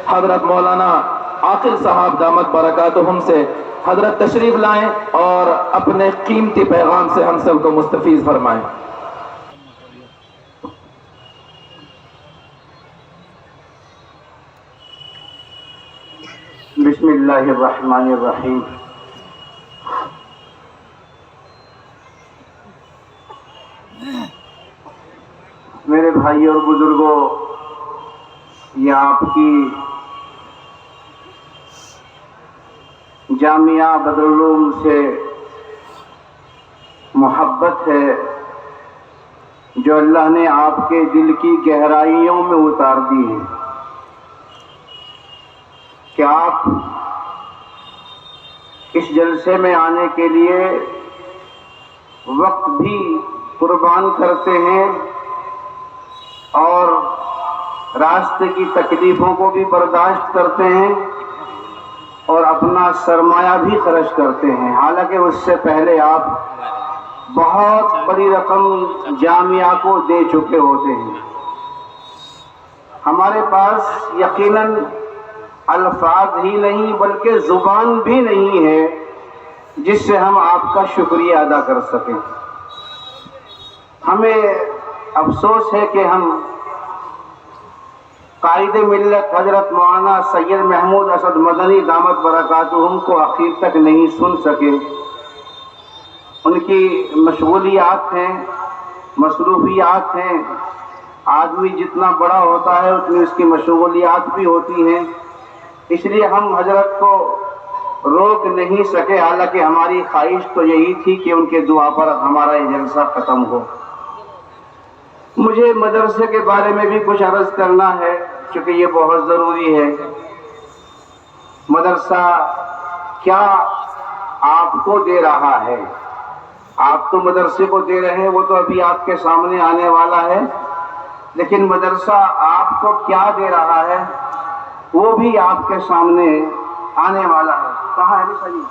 حضرت مولانا عاقل صاحب دامت برکاتہم سے حضرت تشریف لائیں اور اپنے قیمتی پیغام سے ہم سب کو مستفیض فرمائیں۔ بسم اللہ الرحمن الرحیم۔ میرے بھائی اور بزرگوں، یہ آپ کی جامعہ بدرالعلوم سے محبت ہے جو اللہ نے آپ کے دل کی گہرائیوں میں اتار دی ہے کہ آپ اس جلسے میں آنے کے لیے وقت بھی قربان کرتے ہیں اور راستے کی تکلیفوں کو بھی برداشت کرتے ہیں اور اپنا سرمایہ بھی خرچ کرتے ہیں، حالانکہ اس سے پہلے آپ بہت بڑی رقم جامعہ کو دے چکے ہوتے ہیں۔ ہمارے پاس یقیناً الفاظ ہی نہیں بلکہ زبان بھی نہیں ہے جس سے ہم آپ کا شکریہ ادا کر سکیں۔ ہمیں افسوس ہے کہ ہم قائد ملت حضرت مولانا سید محمود اسد مدنی دامت برکاتہم کو آخر تک نہیں سن سکے۔ ان کی مشغولیات ہیں، مصروفیات ہیں، آدمی جتنا بڑا ہوتا ہے اتنی اس کی مشغولیات بھی ہوتی ہیں، اس لیے ہم حضرت کو روک نہیں سکے، حالانکہ ہماری خواہش تو یہی تھی کہ ان کے دعا پر ہمارا یہ جلسہ ختم ہو۔ مجھے مدرسے کے بارے میں بھی کچھ عرض کرنا ہے کیونکہ یہ بہت ضروری ہے۔ مدرسہ کیا آپ کو دے رہا ہے؟ آپ تو مدرسے کو دے رہے ہیں، وہ تو ابھی آپ کے سامنے آنے والا ہے، لیکن مدرسہ آپ کو کیا دے رہا ہے وہ بھی آپ کے سامنے آنے والا ہے۔ کہاں ہے صحیح؟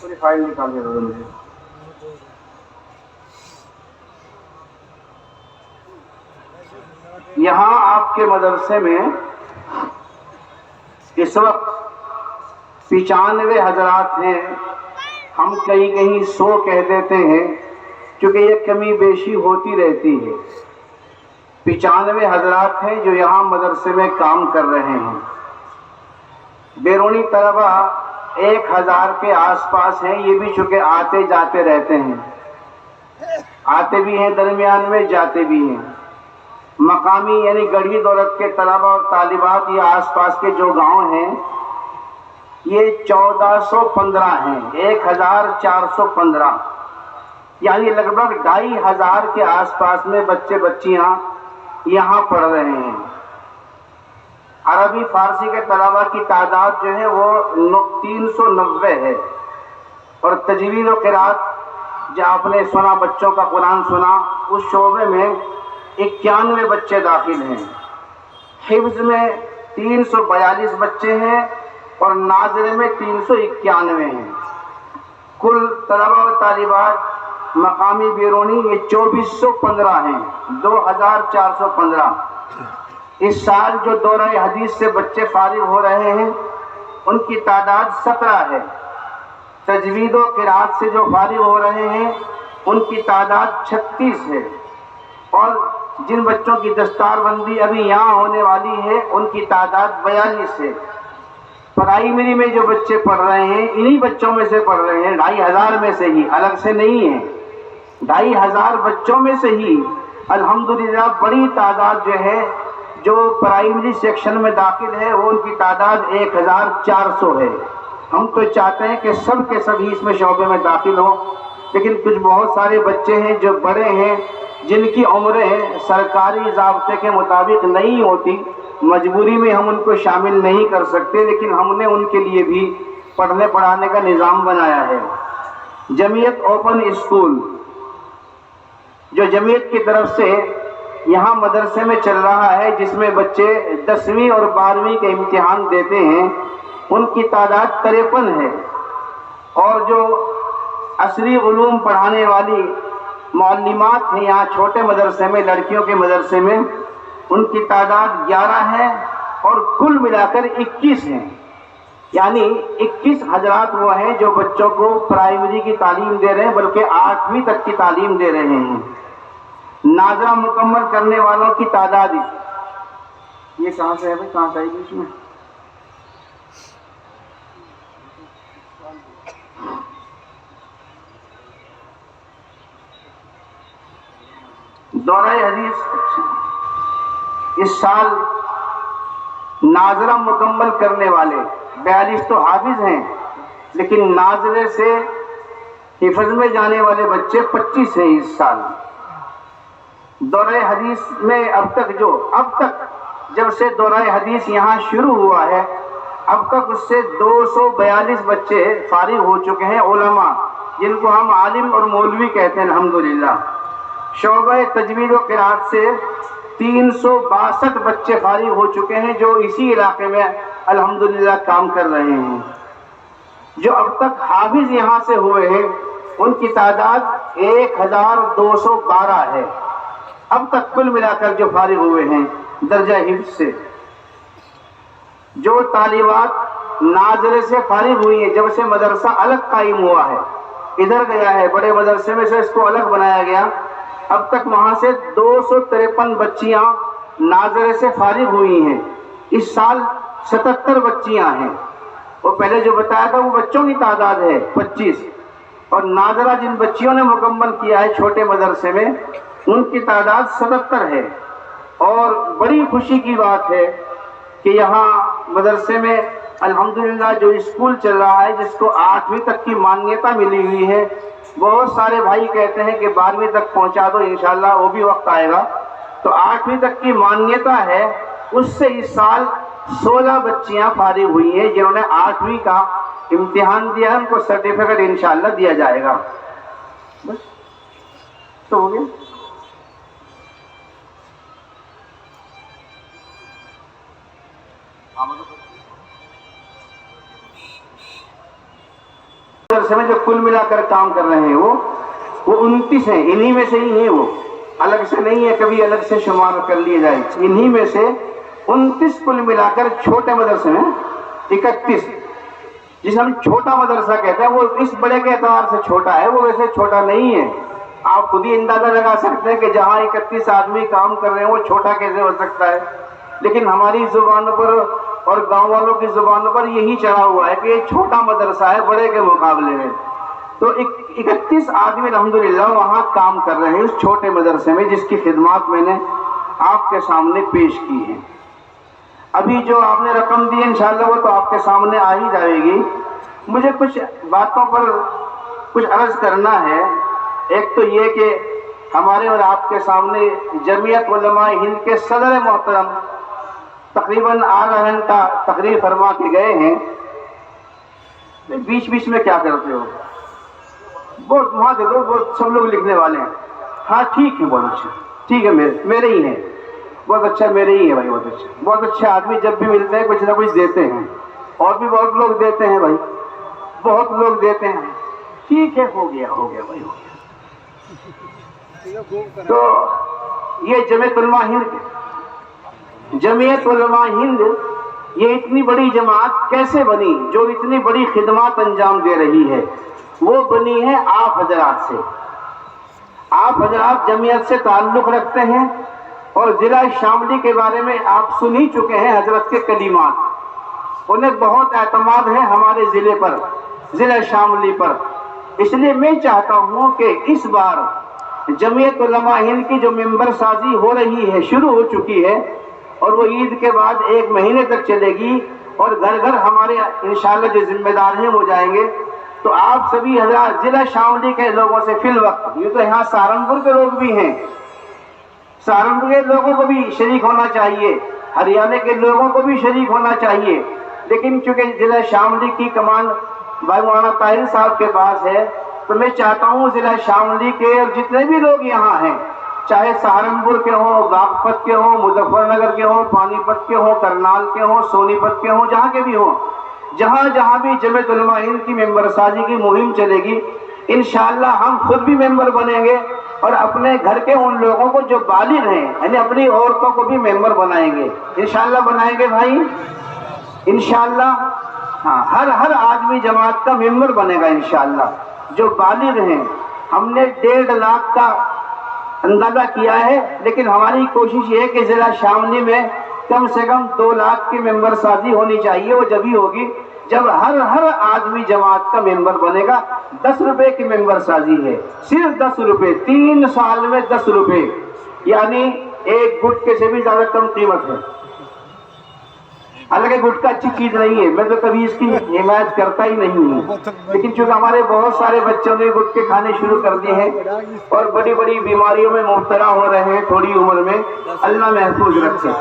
پوری فائل نکال کے دو مجھے۔ یہاں آپ کے مدرسے میں اس وقت 95 حضرات ہیں، ہم کہیں کہیں 100 کہہ دیتے ہیں کیونکہ یہ کمی بیشی ہوتی رہتی ہے۔ 95 حضرات ہیں جو یہاں مدرسے میں کام کر رہے ہیں۔ بیرونی طلبہ 1000 کے آس پاس ہیں، یہ بھی چونکہ آتے جاتے رہتے ہیں، آتے بھی ہیں درمیان میں، جاتے بھی ہیں۔ مقامی یعنی گڑھی دولت کے طلبہ اور طالبات یہ آس پاس کے جو گاؤں ہیں یہ 1415 ہیں، 1415، یعنی لگ بھگ 2500 کے آس پاس میں بچے بچیاں یہاں پڑھ رہے ہیں۔ عربی فارسی کے طلبہ کی تعداد جو ہے وہ 390 ہے، اور تجوید و قرات جو آپ نے سنا، بچوں کا قرآن سنا، اس شعبے میں 91 بچے داخل ہیں۔ حفظ میں 342 بچے ہیں اور ناظرے میں 391 ہیں۔ کل طلبہ و طالبات مقامی بیرونی یہ 2415 ہیں، 2415۔ اس سال جو دورہ حدیث سے بچے فارغ ہو رہے ہیں ان کی تعداد 17 ہے۔ تجوید و قرات سے جو فارغ ہو رہے ہیں ان کی تعداد 36 ہے، اور جن بچوں کی دستار بندی ابھی یہاں ہونے والی ہے ان کی تعداد 42 ہے۔ پرائمری میں جو بچے پڑھ رہے ہیں انہی بچوں میں سے پڑھ رہے ہیں، 2500 میں سے ہی، الگ سے نہیں ہیں، 2500 بچوں میں سے ہی الحمدللہ بڑی تعداد جو ہے جو پرائمری سیکشن میں داخل ہے وہ ان کی تعداد 1400 ہے۔ ہم تو چاہتے ہیں کہ سب کے سب ہی اس میں شعبے میں داخل ہوں، لیکن کچھ بہت سارے بچے ہیں جو بڑے ہیں جن کی عمریں سرکاری ضابطے کے مطابق نہیں ہوتی، مجبوری میں ہم ان کو شامل نہیں کر سکتے، لیکن ہم نے ان کے لیے بھی پڑھنے پڑھانے کا نظام بنایا ہے۔ جمعیت اوپن اسکول جو جمعیت کی طرف سے یہاں مدرسے میں چل رہا ہے، جس میں بچے 10ویں اور 12ویں کے امتحان دیتے ہیں، ان کی تعداد 53 ہے، اور جو عصری علوم پڑھانے والی معلمات ہیں یہاں چھوٹے مدرسے میں، لڑکیوں کے مدرسے میں، ان کی تعداد 11 ہے، اور کل ملا کر 21 ہیں، یعنی 21 حضرات وہ ہیں جو بچوں کو پرائمری کی تعلیم دے رہے ہیں، بلکہ 8ویں تک کی تعلیم دے رہے ہیں۔ ناظرہ مکمل کرنے والوں کی تعداد، یہ کہاں سے ہے بھائی، کہاں سے آئی گی اس میں؟ دورہ حدیث اس سال ناظرہ مکمل کرنے والے 42 تو حافظ ہیں، لیکن ناظرے سے حفظ میں جانے والے بچے 25 ہیں اس سال۔ دورہ حدیث میں اب تک جب سے دورہ حدیث یہاں شروع ہوا ہے، اب تک اس سے 242 بچے فارغ ہو چکے ہیں، علماء جن کو ہم عالم اور مولوی کہتے ہیں الحمدللہ۔ شعبہ تجوید و قرات سے 362 بچے فارغ ہو چکے ہیں، جو اسی علاقے میں الحمدللہ کام کر رہے ہیں۔ جو اب تک حافظ یہاں سے ہوئے ہیں ان کی تعداد 1212 ہے، اب تک کل ملا کر جو فارغ ہوئے ہیں درجہ حفظ سے۔ جو طالبات ناظرے سے فارغ ہوئی ہیں، جب سے مدرسہ الگ قائم ہوا ہے، ادھر گیا ہے بڑے مدرسے میں سے اس کو الگ بنایا گیا، اب تک وہاں سے 253 بچیاں ناظرے سے فارغ ہوئی ہیں۔ اس سال 77 بچیاں ہیں، وہ پہلے جو بتایا تھا وہ بچوں کی تعداد ہے 25، اور ناظرہ جن بچیوں نے مکمل کیا ہے چھوٹے مدرسے میں ان کی تعداد 77 ہے۔ اور بڑی خوشی کی بات ہے کہ یہاں مدرسے میں الحمدللہ جو اسکول چل رہا ہے، جس کو 8ویں تک کی مانیتا ملی ہوئی ہے، بہت سارے بھائی کہتے ہیں کہ 12ویں تک پہنچا دو، انشاءاللہ وہ بھی وقت آئے گا، تو 8ویں تک کی مانیتا ہے، اس سے اس سال 16 بچیاں فارغ ہوئی ہیں جنہوں نے 8ویں کا امتحان دیا، ان کو سرٹیفکیٹ انشاءاللہ دیا جائے گا۔ بس تو ہو گیا۔ مدرسے میں جو کل ملا کر کام کر رہے ہیں وہ 29 ہیں، انہی میں سے ہی ہیں، وہ الگ سے نہیں ہے، کبھی الگ سے شمار کر لیے جائے، انہی میں سے 29 کل ملا کر چھوٹے مدرسے میں 31، جسے ہم چھوٹا مدرسہ کہتے ہیں، وہ اس بڑے کے اعتبار سے چھوٹا ہے، وہ ویسے چھوٹا نہیں ہے۔ آپ خود ہی اندازہ لگا سکتے ہیں کہ جہاں 31 آدمی کام کر رہے ہیں وہ چھوٹا کیسے ہو سکتا ہے، لیکن ہماری زبانوں پر اور گاؤں والوں کی زبانوں پر یہی چڑھا ہوا ہے کہ یہ چھوٹا مدرسہ ہے بڑے کے مقابلے میں۔ تو 31 آدمی الحمدللہ وہاں کام کر رہے ہیں اس چھوٹے مدرسے میں، جس کی خدمات میں نے آپ کے سامنے پیش کی ہیں۔ ابھی جو آپ نے رقم دی انشاءاللہ وہ تو آپ کے سامنے آ ہی جائے گی۔ مجھے کچھ باتوں پر کچھ عرض کرنا ہے۔ ایک تو یہ کہ ہمارے اور آپ کے سامنے جمعیت علماء ہند کے صدر محترم تقریباً آدھا گھنٹہ تقریر فرما کے گئے ہیں، بیچ بیچ میں کیا کرتے ہو؟ بہت وہاں دے دو، بہت سب لوگ لکھنے والے ہیں۔ ہاں ٹھیک ہے، بہت اچھا، ٹھیک ہے، میرے ہی ہیں، بہت اچھا، میرے ہی ہے بھائی، بہت اچھا، بہت اچھے آدمی جب بھی ملتے ہیں کچھ نہ کچھ دیتے ہیں، اور بھی بہت لوگ دیتے ہیں بھائی، بہت لوگ دیتے ہیں۔ ٹھیک ہے، ہو گیا بھائی، ہو گیا۔ تو یہ جمعیت علماء ہند یہ اتنی بڑی جماعت کیسے بنی جو اتنی بڑی خدمات انجام دے رہی ہے؟ وہ بنی ہے آپ حضرات سے۔ آپ حضرات جمعیت سے تعلق رکھتے ہیں، اور ضلع شاملی کے بارے میں آپ سن ہی چکے ہیں حضرت کے کلمات، انہیں بہت اعتماد ہے ہمارے ضلع پر، ضلع شاملی پر۔ اس لیے میں چاہتا ہوں کہ اس بار جمعیت علماء ہند کی جو ممبر سازی ہو رہی ہے، شروع ہو چکی ہے، اور وہ عید کے بعد 1 مہینے تک چلے گی، اور گھر گھر ہمارے انشاءاللہ جو ذمہ دار ہیں وہ جائیں گے، تو آپ سبھی حضرات ضلع شاملی کے لوگوں سے فی الوقت، یہ تو یہاں سہارنپور کے لوگ بھی ہیں، سہارنپور کے لوگوں کو بھی شریک ہونا چاہیے، ہریانہ کے لوگوں کو بھی شریک ہونا چاہیے، لیکن چونکہ ضلع شاملی کی کمان بھائی مولانا طاہر صاحب کے پاس ہے، تو میں چاہتا ہوں ضلع شاملی کے اور جتنے بھی لوگ یہاں ہیں، چاہے سہارنپور کے ہوں، باغپت کے ہوں، مظفر نگر کے ہوں، پانی پت کے ہوں، کرنال کے ہوں، سونی پت کے ہوں، جہاں کے بھی ہوں، جہاں جہاں بھی جمعیت علماء ہند کی ممبر سازی کی مہم چلے گی، انشاءاللہ ہم خود بھی ممبر بنیں گے، اور اپنے گھر کے ان لوگوں کو جو بالغ ہیں یعنی اپنی عورتوں کو بھی ممبر بنائیں گے. انشاءاللہ بنائیں گے بھائی انشاءاللہ. ہاں ہر آدمی جماعت کا ممبر بنے گا انشاءاللہ. جو بالغ ہیں ہم نے 1.5 لاکھ کا اندازہ کیا ہے، لیکن ہماری کوشش یہ ہے کہ ضلع شاملی میں کم سے کم 2 لاکھ کی ممبر سازی ہونی چاہیے. وہ جبھی ہوگی جب ہر آدمی جماعت کا ممبر بنے گا. 10 روپے کی ممبر سازی ہے، صرف 10 روپے، 3 سال میں 10 روپے، یعنی ایک گٹکے سے بھی زیادہ کم قیمت ہے. حالانکہ گٹکا اچھی چیز نہیں ہے، میں تو کبھی اس کی حمایت کرتا ہی نہیں ہوں، لیکن چونکہ ہمارے بہت سارے بچوں نے گٹکے کھانے شروع کر دیے ہیں اور بڑی بڑی بیماریوں میں مبتلا ہو رہے ہیں تھوڑی عمر میں، اللہ محفوظ رکھے.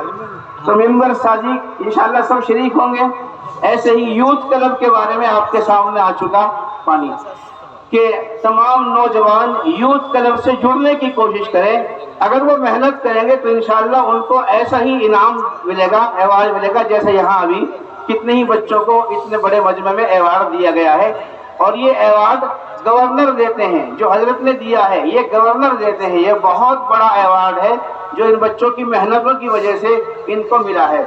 تو ممبر سازی انشاءاللہ سب شریک ہوں گے. ایسے ہی یوتھ کلب کے بارے میں آپ کے سامنے آ چکا پانی کہ تمام نوجوان یوتھ کلب سے جڑنے کی کوشش کریں. اگر وہ محنت کریں گے تو انشاءاللہ ان کو ایسا ہی انعام ملے گا، ایوارڈ ملے گا، جیسے یہاں ابھی کتنے ہی بچوں کو اتنے بڑے مجمع میں ایوارڈ دیا گیا ہے. اور یہ ایوارڈ گورنر دیتے ہیں، جو حضرت نے دیا ہے یہ گورنر دیتے ہیں. یہ بہت بڑا ایوارڈ ہے جو ان بچوں کی محنتوں کی وجہ سے ان کو ملا ہے.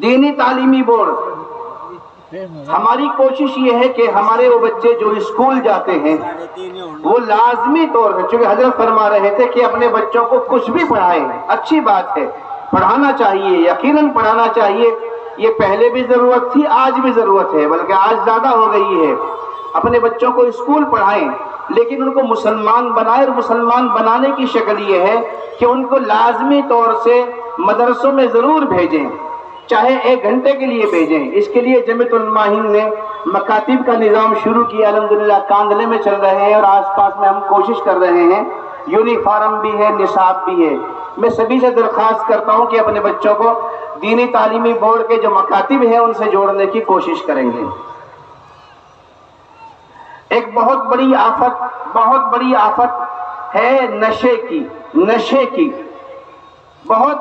دینی تعلیمی بورڈ، ہماری کوشش یہ ہے کہ ہمارے وہ بچے جو اسکول جاتے ہیں وہ لازمی طور پر، چونکہ حضرت فرما رہے تھے کہ اپنے بچوں کو کچھ بھی پڑھائیں، اچھی بات ہے، پڑھانا چاہیے، یقیناً پڑھانا چاہیے. یہ پہلے بھی ضرورت تھی، آج بھی ضرورت ہے، بلکہ آج زیادہ ہو گئی ہے. اپنے بچوں کو اسکول پڑھائیں، لیکن ان کو مسلمان بنائیں. اور مسلمان بنانے کی شکل یہ ہے کہ ان کو لازمی طور سے مدرسوں میں ضرور بھیجیں، چاہے 1 گھنٹے کے لیے بھیجیں. اس کے لیے جمعیت علماء ہند نے مکاتب کا نظام شروع کیا، الحمدللہ کاندلے میں چل رہے ہیں اور آس پاس میں ہم کوشش کر رہے ہیں. یونیفارم بھی ہے، نصاب بھی ہے. میں سبھی سے درخواست کرتا ہوں کہ اپنے بچوں کو دینی تعلیمی بورڈ کے جو مکاتب ہیں ان سے جوڑنے کی کوشش کریں گے. ایک بہت بڑی آفت ہے نشے کی. بہت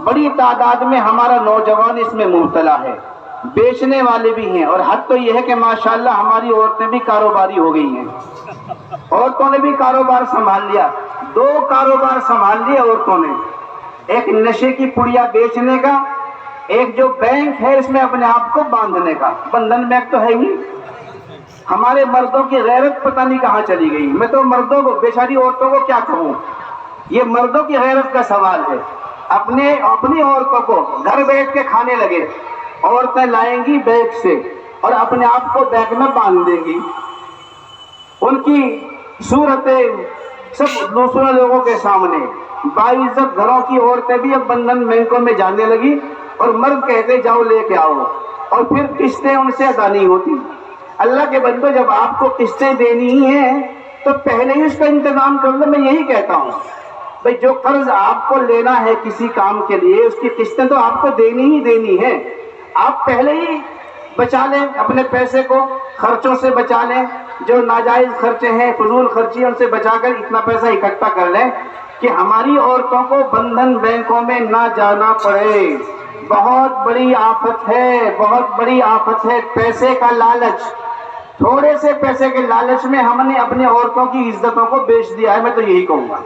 بڑی تعداد میں ہمارا نوجوان اس میں مبتلا ہے. بیچنے والے بھی ہیں، اور حد تو یہ ہے کہ ماشاءاللہ ہماری عورتیں بھی کاروباری ہو گئی ہیں. عورتوں نے بھی کاروبار سنبھال لیا. 2 کاروبار سنبھال لیے عورتوں نے، ایک نشے کی پڑیا بیچنے کا، ایک جو بینک ہے اس میں اپنے آپ کو باندھنے کا. بندھن بینک تو ہے ہی. ہمارے مردوں کی غیرت پتہ نہیں کہاں چلی گئی. میں تو مردوں کو، بیچاری عورتوں کو کیا کہوں، یہ مردوں کی غیرت کا سوال ہے. اپنی عورتوں کو گھر بیٹھ کے کھانے لگے. عورتیں لائیں گی بیگ سے اور اپنے آپ کو بیگ میں باندھ دیں گی. ان کی صورتیں سب دوسرے لوگوں کے سامنے. باعزت گھروں کی عورتیں بھی اب بندھن بینکوں میں جانے لگی اور مرد کہتے جاؤ لے کے آؤ، اور پھر قسطیں ان سے ادا نہیں ہوتی. اللہ کے بندو، جب آپ کو قسطیں دینی ہی ہیں تو پہلے ہی اس کا انتظام کر لو. میں یہی کہتا ہوں بھئی، جو قرض آپ کو لینا ہے کسی کام کے لیے اس کی قسطیں تو آپ کو دینی ہے. آپ پہلے ہی بچا لیں اپنے پیسے کو، خرچوں سے بچا لیں. جو ناجائز خرچے ہیں، فضول خرچی، ان سے بچا کر اتنا پیسہ اکٹھا کر لیں کہ ہماری عورتوں کو بندھن بینکوں میں نہ جانا پڑے. بہت بڑی آفت ہے پیسے کا لالچ. تھوڑے سے پیسے کے لالچ میں ہم نے اپنی عورتوں کی عزتوں کو بیچ دیا ہے. میں تو یہی کہوں گا،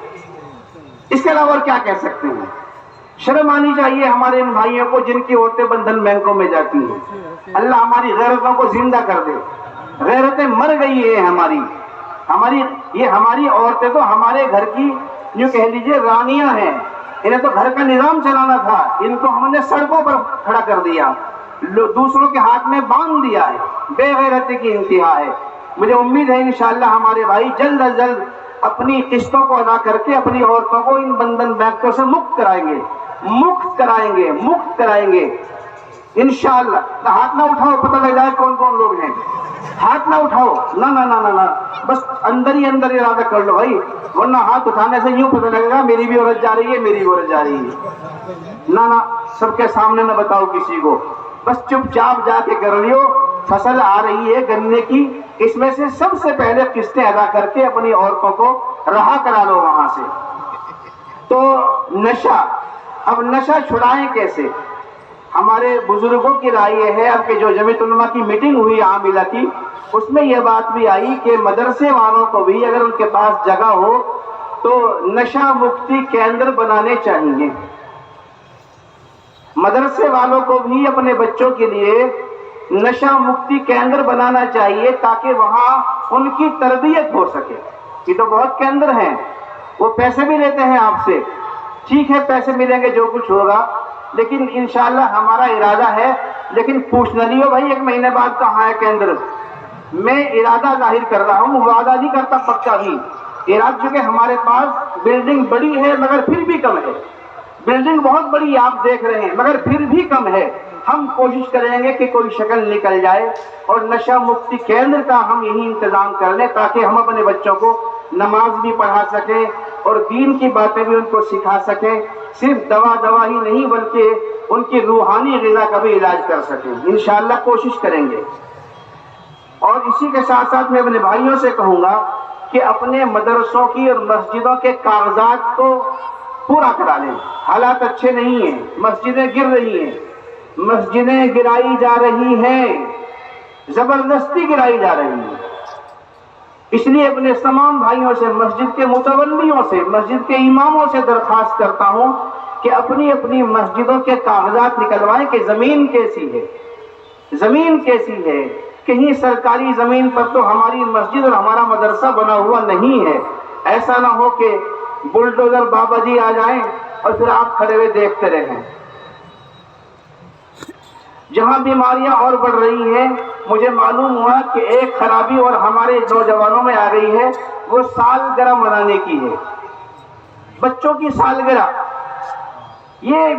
اس کے علاوہ اور کیا کہہ سکتے ہیں. شرم آنی چاہیے ہمارے ان بھائیوں کو جن کی عورتیں بندھن بینکوں میں جاتی ہیں. اللہ ہماری غیرتوں کو زندہ کر دے. غیرتیں مر گئی ہیں ہماری عورتیں تو ہمارے گھر کی جو کہہ لیجیے رانیاں ہیں. انہیں تو گھر کا نظام چلانا تھا، ان کو ہم نے سڑکوں پر کھڑا کر دیا، دوسروں کے ہاتھ میں باندھ دیا ہے. بے غیرتی کی انتہا ہے. مجھے امید ہے انشاءاللہ ہمارے بھائی جلد از جلد اپنی قسطوں کو ادا کر کے اپنی عورتوں کو ان بندھن بینکوں سے مکت کرائیں گے انشاءاللہ. ہاتھ نہ اٹھاؤ، پتہ لگ جائے کون کون لوگ ہیں. ہاتھ نہ اٹھاؤ، نہ، بس اندر ہی ارادہ کر لو بھائی، ورنہ ہاتھ اٹھانے سے یوں پتہ لگے گا میری بھی عورت جا رہی ہے. نہ سب کے سامنے نہ بتاؤ کسی کو، بس چپ چاپ جا کے کر لیو. فصل آ رہی ہے گنے کی، اس میں سے سب سے پہلے قسطیں ادا کر کے اپنی عورتوں کو رہا کرا لو وہاں سے. تو نشہ، اب نشہ چھڑائیں کیسے؟ ہمارے بزرگوں کی رائے یہ ہے، اب کہ جو جمعیت علماء کی میٹنگ ہوئی عاملہ کی، اس میں یہ بات بھی آئی کہ مدرسے والوں کو بھی اگر ان کے پاس جگہ ہو تو نشہ مکتی کیندر بنانے چاہیے۔ مدرسے والوں کو بھی اپنے بچوں کے لیے نشہ مکتی کیندر بنانا چاہیے تاکہ وہاں ان کی تربیت ہو سکے۔ یہ تو بہت کیندر ہیں، وہ پیسے بھی لیتے ہیں آپ سے، ٹھیک ہے پیسے ملیں گے جو کچھ ہوگا، لیکن انشاءاللہ ہمارا ارادہ ہے، لیکن پوچھنا نہیں ہو بھائی ایک مہینے بعد کہاں ہے کیندر۔ میں ارادہ ظاہر کر رہا ہوں، وعدہ نہیں کرتا پکا بھی۔ ارادہ چونکہ ہمارے پاس بلڈنگ بڑی ہے مگر پھر بھی کم ہے، بلڈنگ بہت بڑی آپ دیکھ رہے ہیں مگر پھر بھی کم ہے۔ ہم کوشش کریں گے کہ کوئی شکل نکل جائے اور نشہ مکتی کیندر کا ہم یہی انتظام کر لیں تاکہ ہم اپنے بچوں کو نماز بھی پڑھا سکیں اور دین کی باتیں بھی ان کو سکھا سکیں، صرف دوا ہی نہیں بلکہ ان کی روحانی غذا کا بھی علاج کر سکیں۔ انشاءاللہ کوشش کریں گے۔ اور اسی کے ساتھ ساتھ میں اپنے بھائیوں سے کہوں گا کہ اپنے مدرسوں کی اور مسجدوں کے کاغذات کو پورا کرا لیں۔ حالات اچھے نہیں ہیں، مسجدیں گر رہی ہیں، مسجدیں گرائی جا رہی ہیں، زبردستی گرائی جا رہی ہیں۔ اس لیے اپنے تمام بھائیوں سے، مسجد کے متولیوں سے، مسجد کے اماموں سے درخواست کرتا ہوں کہ اپنی اپنی مسجدوں کے کاغذات نکلوائیں کہ زمین کیسی ہے، زمین کیسی ہے۔ کہیں سرکاری زمین پر تو ہماری مسجد اور ہمارا مدرسہ بنا ہوا نہیں ہے۔ ایسا نہ ہو کہ بلڈوزر بابا جی آ جائیں اور پھر آپ کھڑے ہوئے دیکھتے رہیں۔ جہاں بیماریاں اور بڑھ رہی ہیں، مجھے معلوم ہوا کہ ایک خرابی اور ہمارے نوجوانوں میں آ گئی ہے، وہ سالگرہ منانے کی ہے، بچوں کی سالگرہ۔ یہ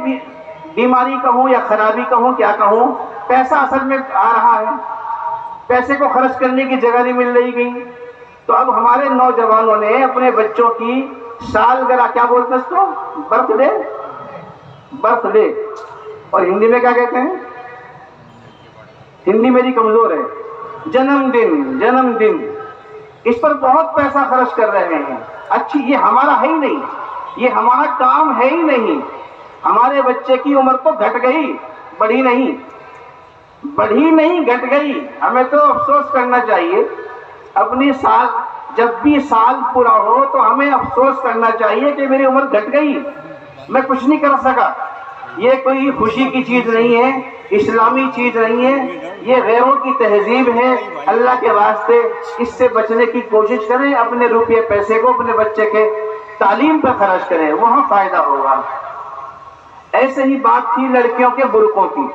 بیماری کہوں یا خرابی کہوں کیا کہوں، پیسہ اصل میں آ رہا ہے، پیسے کو خرچ کرنے کی جگہ نہیں مل رہی گئی، تو اب ہمارے نوجوانوں نے اپنے بچوں کی سالگرہ، کیا بولتے ہیں اس کو، برتھ ڈے، اور ہندی میں کیا کہتے ہیں، ہندی میری کمزور ہے، جنم دن، اس پر بہت پیسہ خرچ کر رہے ہیں۔ اچھی، یہ ہمارا ہے ہی نہیں، یہ ہمارا کام ہے ہی نہیں۔ ہمارے بچے کی عمر تو گھٹ گئی، بڑھی نہیں گھٹ گئی۔ ہمیں تو افسوس کرنا چاہیے اپنی سال، جب بھی سال پورا ہو تو ہمیں افسوس کرنا چاہیے کہ میری عمر گھٹ گئی، میں کچھ نہیں کر سکا۔ یہ کوئی خوشی کی چیز نہیں ہے، اسلامی چیز نہیں ہے، یہ غیروں کی تہذیب ہے۔ اللہ کے واسطے اس سے بچنے کی کوشش کریں، اپنے روپے پیسے کو اپنے بچے کے تعلیم پہ خرچ کریں، وہاں فائدہ ہوگا۔ ایسے ہی بات تھی لڑکیوں کے برقعوں کی۔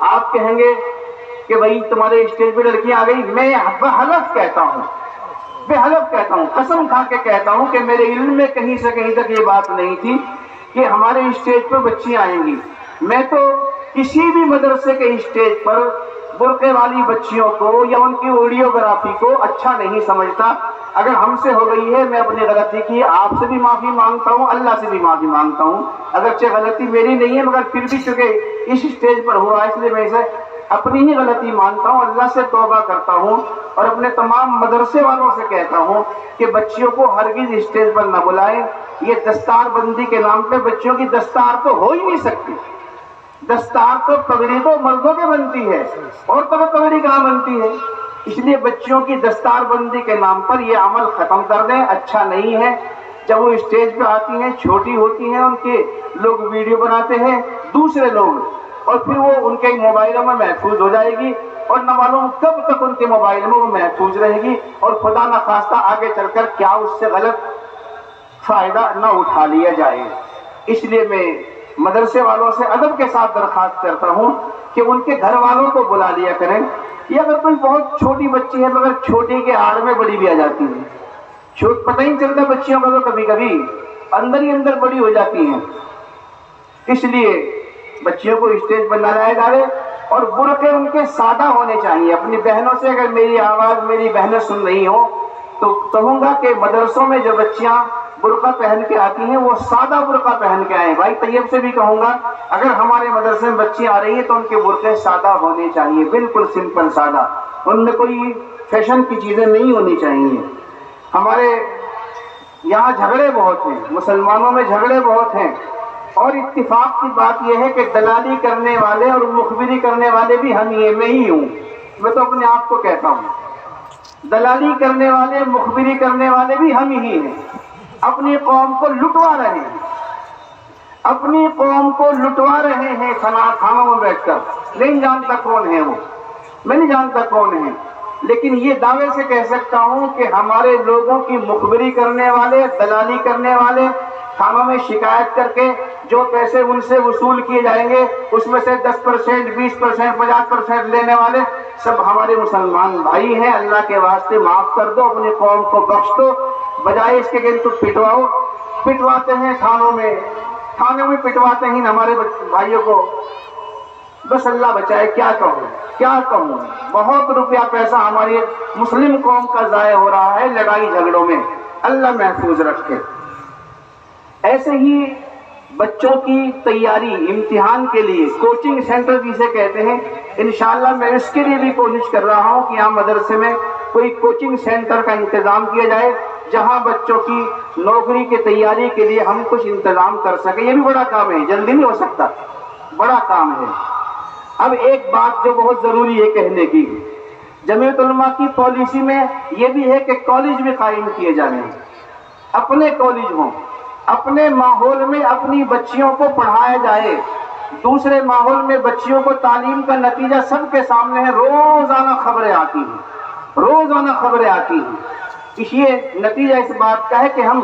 آپ کہیں گے کہ بھائی تمہارے اسٹیج پہ لڑکیاں آ گئی، میں بحلف کہتا ہوں، قسم کھا کے کہتا ہوں کہ میرے علم میں کہیں سے کہیں تک یہ بات نہیں تھی کہ ہمارے اسٹیج پر بچیاں آئیں گی۔ میں تو کسی بھی مدرسے کے اسٹیج پر برقعے والی بچیوں کو یا ان کی ویڈیوگرافی کو اچھا نہیں سمجھتا۔ اگر ہم سے ہو گئی ہے، میں اپنی غلطی کی آپ سے بھی معافی مانگتا ہوں، اللہ سے بھی معافی مانگتا ہوں۔ اگرچہ غلطی میری نہیں ہے مگر پھر بھی چونکہ اس اسٹیج پر ہوا اس لیے میں اسے اپنی ہی غلطی مانتا ہوں، اللہ سے توبہ کرتا ہوں اور اپنے تمام مدرسے والوں سے کہتا ہوں کہ بچیوں کو ہرگز اسٹیج پر نہ بلائیں۔ یہ دستار بندی کے نام پہ بچیوں کی دستار تو ہو ہی نہیں سکتی۔ دستار تو پگڑی تو مردوں کے بنتی ہے، عورتوں کو پگڑی کہاں بنتی ہے؟ اس لیے بچیوں کی دستار بندی کے نام پر یہ عمل ختم کر دیں، اچھا نہیں ہے۔ جب وہ اسٹیج پہ آتی ہیں، چھوٹی ہوتی ہیں، ان کے لوگ ویڈیو بناتے ہیں دوسرے لوگ، اور پھر وہ ان کے موبائلوں میں محفوظ ہو جائے گی اور نہ معلوم کب تک ان کے موبائل میں وہ محفوظ رہے گی، اور خدا نخواستہ آگے چل کر کیا اس سے غلط فائدہ نہ اٹھا لیا جائے۔ اس لیے میں مدرسے والوں سے ادب کے ساتھ درخواست کرتا ہوں کہ ان کے گھر والوں کو بلا لیا کریں، یا اگر کوئی بہت چھوٹی بچی ہے مگر چھوٹی کے آڑ میں بڑی بھی آ جاتی ہے، پتہ ہی نہیں چلتا بچیوں کا، تو کبھی کبھی اندر ہی اندر بڑی ہو جاتی ہیں۔ اس لیے بچیوں کو اسٹیج پر نہ لایا جائے، اور برقعے ان کے سادہ ہونے چاہیے۔ اپنی بہنوں سے اگر میری آواز میری بہنیں سن رہی ہوں تو کہوں گا کہ مدرسوں میں جو بچیاں برقع پہن کے آتی ہیں وہ سادہ برقع پہن کے آئیں۔ بھائی طیب سے بھی کہوں گا اگر ہمارے مدرسے میں بچیاں آ رہی ہیں تو ان کے برقعے سادہ ہونے چاہیے، بالکل سمپل سادہ، ان میں کوئی فیشن کی چیزیں نہیں ہونی چاہیے۔ ہمارے یہاں جھگڑے بہت ہیں، مسلمانوں میں جھگڑے بہت ہیں، اور اتفاق کی بات یہ ہے کہ دلالی کرنے والے اور مخبری کرنے والے بھی ہم یہ میں ہی ہوں. میں تو اپنے آپ کو کہتا ہوں, دلالی کرنے والے مخبری کرنے والے بھی ہم ہی ہیں. اپنی قوم کو لٹوا رہے ہیں, اپنی قوم کو لٹوا رہے ہیں کھانوں میں بیٹھ کر. نہیں جانتا کون ہے وہ, میں نہیں جانتا کون ہے, لیکن یہ دعوے سے کہہ سکتا ہوں کہ ہمارے لوگوں کی مخبری کرنے والے, دلالی کرنے والے, تھانوں میں شکایت کر کے جو پیسے ان سے وصول کیے جائیں گے اس میں سے 10%, 20%, 50% لینے والے سب ہمارے مسلمان بھائی ہیں. اللہ کے واسطے معاف کر دو, اپنی قوم کو بخش دو, بجائے اس کے کہ تو پٹواؤ. پٹواتے ہیں تھانوں میں پٹواتے ہیں ہمارے بھائیوں کو. بس اللہ بچائے, کیا کہوں. بہت روپیہ پیسہ ہماری مسلم قوم کا ضائع ہو رہا ہے لڑائی جھگڑوں میں. اللہ محفوظ رکھے. ایسے ہی بچوں کی تیاری امتحان کے لیے کوچنگ سینٹر جسے کہتے ہیں, انشاءاللہ میں اس کے لیے بھی کوشش کر رہا ہوں کہ یہاں مدرسے میں کوئی کوچنگ سینٹر کا انتظام کیا جائے جہاں بچوں کی نوکری کی تیاری کے لیے ہم کچھ انتظام کر سکیں. یہ بھی بڑا کام ہے, جلدی نہیں ہو سکتا, بڑا کام ہے. اب ایک بات جو بہت ضروری ہے کہنے کی, جمعیت علماء کی پالیسی میں یہ بھی ہے کہ کالج بھی قائم کیے جانے ہیں. اپنے کالج ہوں, اپنے ماحول میں اپنی بچیوں کو پڑھایا جائے. دوسرے ماحول میں بچیوں کو تعلیم کا نتیجہ سب کے سامنے ہے, روزانہ خبریں آتی ہیں. یہ نتیجہ اس بات کا ہے کہ ہم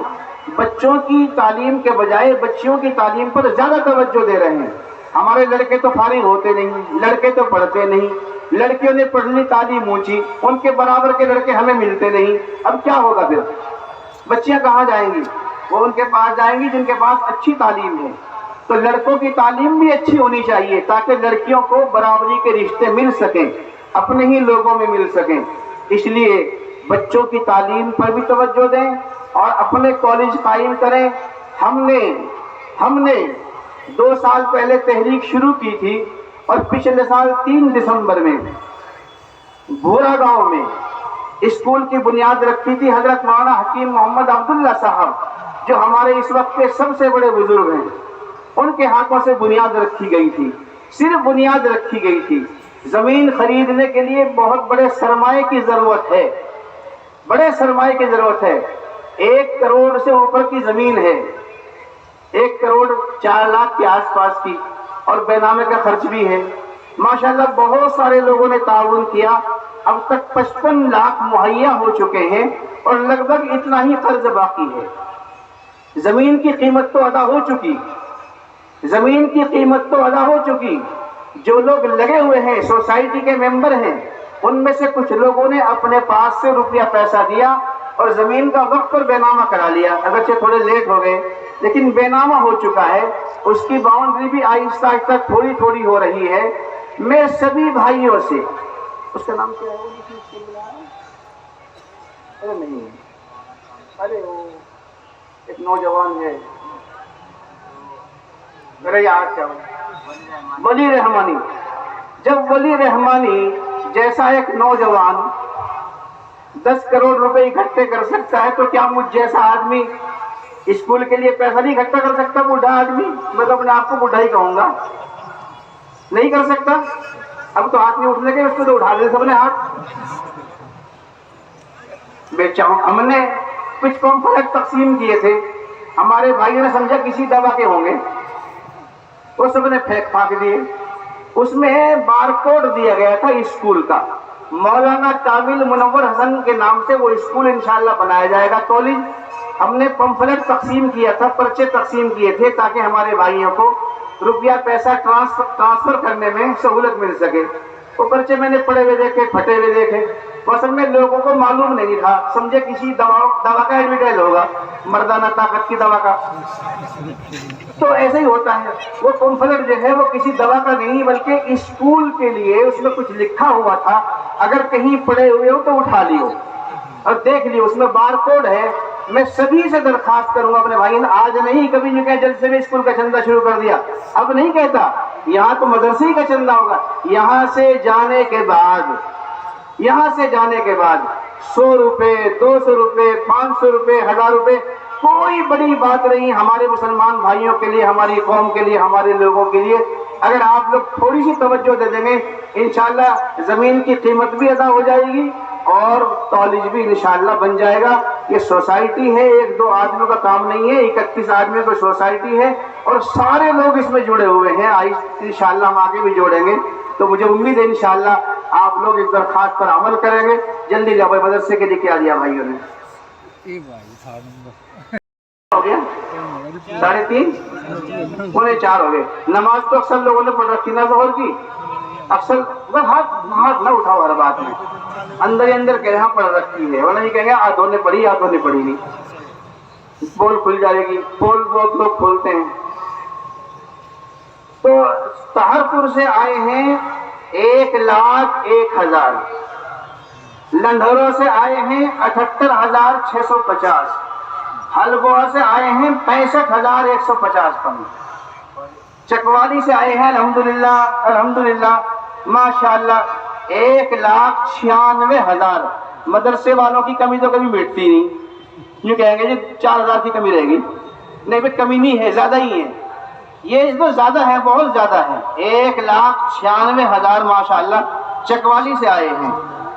بچوں کی تعلیم کے بجائے بچیوں کی تعلیم پر زیادہ توجہ دے رہے ہیں. ہمارے لڑکے تو فارغ ہوتے نہیں, لڑکے تو پڑھتے نہیں, لڑکیوں نے پڑھنی تعلیم اونچی, ان کے برابر کے لڑکے ہمیں ملتے نہیں. اب کیا ہوگا پھر؟ بچیاں کہاں جائیں گی؟ وہ ان کے پاس جائیں گی جن کے پاس اچھی تعلیم ہے. تو لڑکوں کی تعلیم بھی اچھی ہونی چاہیے تاکہ لڑکیوں کو برابری کے رشتے مل سکیں, اپنے ہی لوگوں میں مل سکیں. اس لیے بچوں کی تعلیم پر بھی توجہ دیں اور اپنے کالج قائم کریں. ہم نے 2 سال پہلے تحریک شروع کی تھی اور پچھلے سال 3 دسمبر میں بھورا گاؤں میں اسکول کی بنیاد رکھی تھی. حضرت مولانا حکیم محمد عبداللہ صاحب جو ہمارے اس وقت کے سب سے بڑے بزرگ ہیں, ان کے ہاتھوں سے بنیاد رکھی گئی تھی. صرف بنیاد رکھی گئی تھی. زمین خریدنے کے لیے بہت بڑے سرمایے کی ضرورت ہے, 1 کروڑ سے اوپر کی زمین ہے, 1 کروڑ 4 لاکھ کے آس پاس کی, اور بے نامے کا خرچ بھی ہے. ماشاءاللہ بہت سارے لوگوں نے تعاون کیا. اب تک 55 لاکھ مہیا ہو چکے ہیں اور لگ بھگ اتنا ہی قرض باقی ہے. زمین کی قیمت تو ادا ہو چکی. جو لوگ لگے ہوئے ہیں سوسائٹی کے ممبر ہیں, ان میں سے کچھ لوگوں نے اپنے پاس سے روپیہ پیسہ دیا اور زمین کا وقف پر بے نامہ کرا لیا. اگرچہ تھوڑے لیٹ ہو گئے لیکن بے نامہ ہو چکا ہے. اس کی باؤنڈری بھی آہستہ آہستہ تھوڑی تھوڑی ہو رہی ہے. میں سبھی بھائیوں سے, اس کا نام کیا ہے, وہ ایک نوجوان ہے میرے یاد کیا, ولی رحمانی. جب ولی رحمانی جیسا ایک نوجوان 10 کروڑ روپے اکٹھے کر سکتا ہے تو کیا مجھ جیسا آدمی اسکول کے لیے پیسہ نہیں اکٹھا کر سکتا؟ بوڑھا آدمی, میں تو اپنے آپ کو بوڑھا ہی کہوں گا, نہیں کر سکتا. اب تو ہاتھ نہیں اٹھنے کے, اس کو تو اٹھا دے سب نے ہاتھ. ہم نے کچھ پمفلٹ تقسیم کیے تھے, ہمارے بھائیوں نے سمجھا کسی دوا کے ہوں گے, وہ سب نے پھینک دیے. اس میں بار کوڈ دیا گیا تھا اسکول کا, مولانا کامل منور حسن کے نام سے وہ اسکول انشاءاللہ بنایا جائے گا, کالج. ہم نے پمفلٹ تقسیم کیا تھا, پرچے تقسیم کیے تھے تاکہ ہمارے بھائیوں کو روپیہ پیسہ ٹرانسفر کرنے میں سہولت مل سکے. وہ پرچے میں نے پڑے ہوئے دیکھے, پھٹے ہوئے دیکھے. اصل میں لوگوں کو معلوم نہیں تھا, سمجھے کسی دوا کا ایڈورٹائز ہوگا, مردانہ طاقت کی دوا کا. تو ایسے ہی ہوتا ہے. وہ پمفلٹ جو ہے وہ کسی دوا کا نہیں بلکہ اسکول کے لیے, اس میں کچھ لکھا ہوا تھا, اگر کہیں پڑے ہوئے ہو تو اٹھا لیو اور دیکھ لیو, اس میں بار کوڈ ہے. میں سبھی سے درخواست کروں گا اپنے بھائی, آج نہیں کبھی جو کہ جلد سے بھی اسکول کا چندہ شروع کر دیا, اب نہیں کہتا یہاں تو مدرسے ہی کا چندہ ہوگا. یہاں سے جانے کے بعد 100 روپے, 200 روپے, 500 روپے, 1000 روپے کوئی بڑی بات نہیں ہمارے مسلمان بھائیوں کے لیے، ہماری قوم کے لیے، ہمارے لوگوں کے لیے۔ اگر آپ لوگ تھوڑی سی توجہ دے دیں گے انشاءاللہ زمین کی قیمت بھی ادا ہو جائے گی اور کالج بھی انشاءاللہ بن جائے گا۔ یہ سوسائٹی ہے، ایک دو آدمیوں کا کام نہیں ہے، 31 آدمیوں کی سوسائٹی ہے اور سارے لوگ اس میں جڑے ہوئے ہیں۔ انشاءاللہ ہم آگے بھی جوڑیں گے، تو مجھے امید ہے انشاءاللہ آپ لوگ اس درخواست پر عمل کریں گے۔ جلدی جاؤ مدرسے کے لیے کیا دیا بھائیوں نے؟ ہو گیا 3:30 3:45 ہو گئے۔ نماز تو اکثر لوگوں نے پڑھ رکھی نا ظہر کی، اکثر ہاتھ نہ اٹھاؤ ہر بات میں، اندر ہی اندر کہہ ہاں پڑھ رکھی ہے، ورنہ یہ کہیں گے آدھوں نے پڑھی آدھوں نے پڑھی نہیں، پول کھل جائے گی، پول بہت لوگ کھولتے ہیں۔ تو طاہرپور سے آئے ہیں 1,01,000، لندھوروں سے آئے ہیں 78,650، حلبوا سے آئے ہیں 65,150 پن، چکوالی سے آئے ہیں الحمدللہ ماشاءاللہ 1,96,000۔ مدرسے والوں کی کمی تو کبھی مٹتی نہیں، یوں کہیں گے جی 4,000 کی کمی رہے گی، نہیں بھائی کمی نہیں ہے، زیادہ ہی ہے، یہ تو زیادہ ہے، بہت زیادہ ہے۔ 1,96,000 ماشاءاللہ چکوالی سے آئے ہیں۔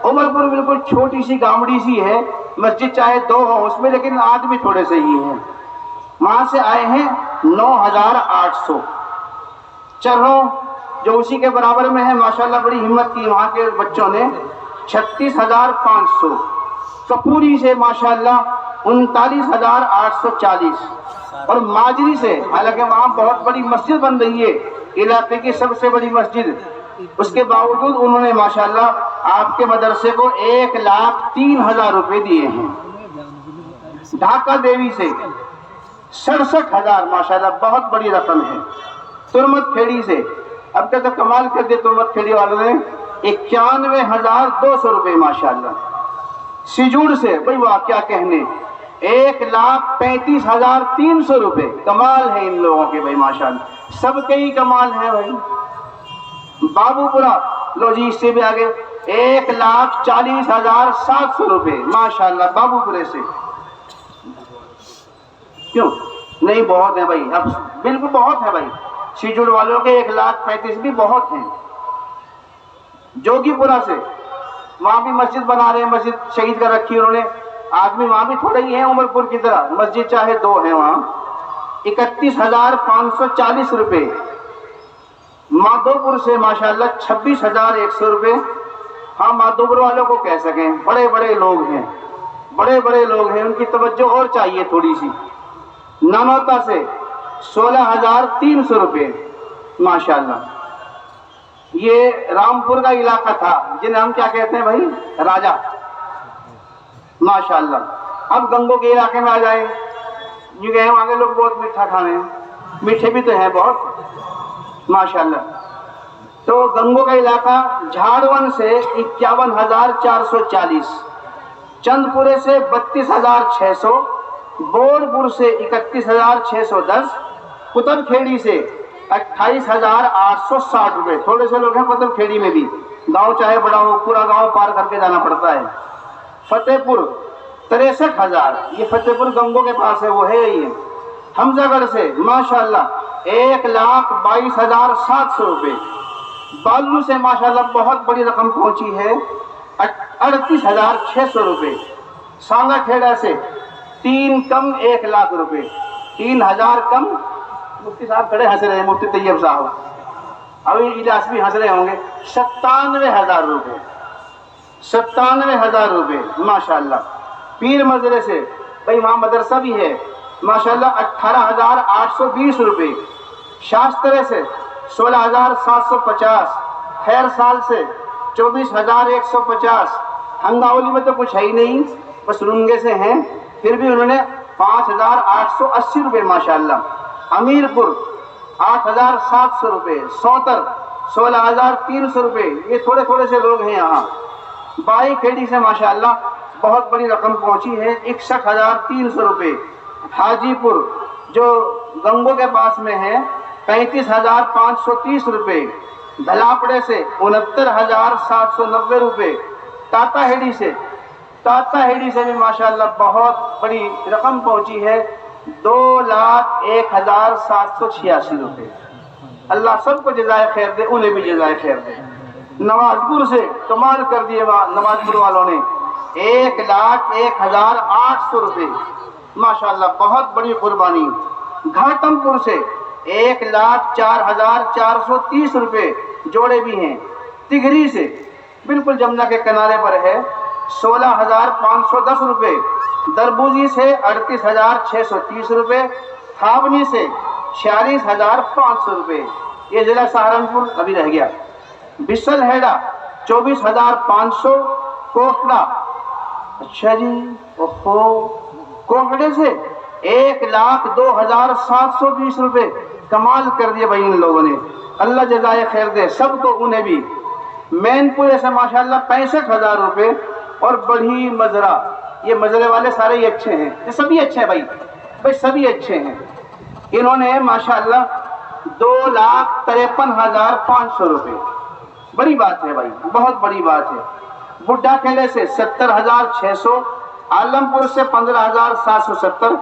عمر پور بالکل چھوٹی سی گامڑی سی ہے، مسجد چاہے 2 ہو اس میں لیکن آدمی تھوڑے سے ہی ہیں، وہاں سے آئے ہیں 9,800۔ چروں جو اسی کے برابر میں ہے ماشاءاللہ بڑی ہمت کی وہاں کے بچوں نے 36,500۔ کپوری سے ماشاءاللہ 39,840 اور ماجری سے، حالانکہ وہاں بہت بڑی مسجد بن رہی ہے، علاقے کی سب سے بڑی مسجد، اس کے باوجود انہوں نے ماشاءاللہ آپ کے مدرسے کو 1,03,000 روپے دیے ہیں۔ ڈھاکہ دیوی سے 67,000 ماشاءاللہ بہت بڑی رقم ہے۔ ترمت کھیڑی سے اب تک تو کمال کر دیا ترمت کھیڑی والوں نے 91,200 روپے ماشاءاللہ۔ سجوڑ سے بھائی واہ کیا کہنے 1,35,300 روپے، کمال ہے ان لوگوں کے بھائی ماشاءاللہ، سب کے ہی کمال ہے بھائی۔ بابو پورا لو جی اس سے بھی آگے 1,40,700 روپے ماشاءاللہ بابو پورے سے۔ کیوں نہیں بہت ہے بھائی، اب بالکل بہت ہے بھائی، سیجوڑ والوں کے 1,35,000 بھی بہت ہیں۔ جوگی پورا سے وہاں بھی مسجد بنا رہے ہیں، مسجد شہید کر رکھی انہوں نے، آدمی وہاں بھی تھوڑے ہی ہیں عمر پور کی طرح، مسجد چاہے 2 ہیں وہاں، 31,540 روپے۔ مادھوپور سے ماشاءاللہ 26,100 روپے۔ ہاں مادھوپور والوں کو کہہ سکیں بڑے بڑے لوگ ہیں، بڑے بڑے لوگ ہیں، ان کی توجہ اور چاہیے تھوڑی سی۔ نانوتا سے 16,300 روپے ماشاءاللہ۔ یہ رامپور کا علاقہ تھا جنہیں ہم کیا کہتے ہیں بھائی راجہ ماشاءاللہ۔ اب گنگو کے علاقے میں آ جائیں، یہ کہ وہاں کے لوگ بہت میٹھا کھانے ہیں، میٹھے بھی تو ہیں بہت ماشاءاللہ۔ تو گنگو کا علاقہ جھاڑون سے 51,440، چند پورے سے 32,600، بوڑ پور سے 31,610، قطب کھیڑی سے 28,860 روپے۔ تھوڑے سے لوگ ہیں قطب کھیڑی میں بھی، گاؤں چاہے بڑا ہو پورا گاؤں پار کر کے جانا پڑتا ہے۔ فتح پور 63,000، یہ فتح پور گنگو کے پاس ہے، وہ ہے ہی ہے۔ حمزہ گڑھ سے ماشاءاللہ 1,22,700 روپے۔ بالو سے ماشاءاللہ بہت بڑی رقم پہنچی ہے 38,600 روپے۔ سانگا کھیڑا سے 3 کم 1,00,000 روپے، 3,000 کم، مفتی صاحب کھڑے ہنس رہے ہیں، مفتی طیب صاحب ابھی اجلاس بھی ہنس رہے ہوں گے، 97,000 روپے، 97,000 روپے ماشاءاللہ۔ پیر مزرے سے بھائی وہاں مدرسہ بھی ہے ماشاءاللہ 18,820 روپے۔ شاسترے سے 16,750، خیر سال سے 24,150۔ ہنگاولی میں تو کچھ ہے ہی نہیں، بس رنگے سے ہیں، پھر بھی انہوں نے 5,880 روپے ماشاءاللہ۔ امیر پور 8,700 روپے۔ سوتر 16,300 روپے۔ یہ تھوڑے تھوڑے سے لوگ ہیں یہاں۔ بائی کھیڑی سے ماشاءاللہ بہت بڑی رقم پہنچی ہے 61,300 روپے۔ حاجی پور جو گنگو کے پاس میں ہے 35,530 روپے۔ دھلاپڑے سے 69,790 روپے۔ تاتا ہیڑی سے تاتا ہیڑی سے بھی ماشاءاللہ بہت بڑی رقم پہنچی ہے، 2,01,786 روپے۔ اللہ سب کو جزائے خیر دے، انہیں بھی جزائے خیر دے۔ نواز پور سے کمال کر دیے نواز پور والوں نے، 1,01,800 روپے، ماشاءاللہ بہت بڑی قربانی۔ گھاٹم پور سے 1,04,430 روپے جوڑے بھی ہیں۔ تگری سے بالکل جمنا کے کنارے پر ہے، 16,510 روپے۔ دربوزی سے 38,630 روپے۔ تھاونی سے 46,500 روپے۔ یہ ضلع سہارنپور ابھی رہ گیا۔ بسل ہیڑا 24,500۔ کوٹلا، اچھا جی، کوکڑے سے 1,02,720 روپے، کمال کر دیے بھائی ان لوگوں نے، اللہ جزائے خیر دے سب کو، انہیں بھی۔ مین پورے سے ماشاءاللہ 65,000 روپے۔ اور بڑھی مزرہ، یہ مزرے والے سارے ہی اچھے ہیں، یہ سبھی اچھے ہیں بھائی سبھی اچھے ہیں۔ انہوں نے ماشاءاللہ 2,53,500 روپے، بڑی بات ہے بھائی، بہت بڑی بات ہے۔ بڈھا کھیلے سے 70,600۔ عالم پور سے 15,770۔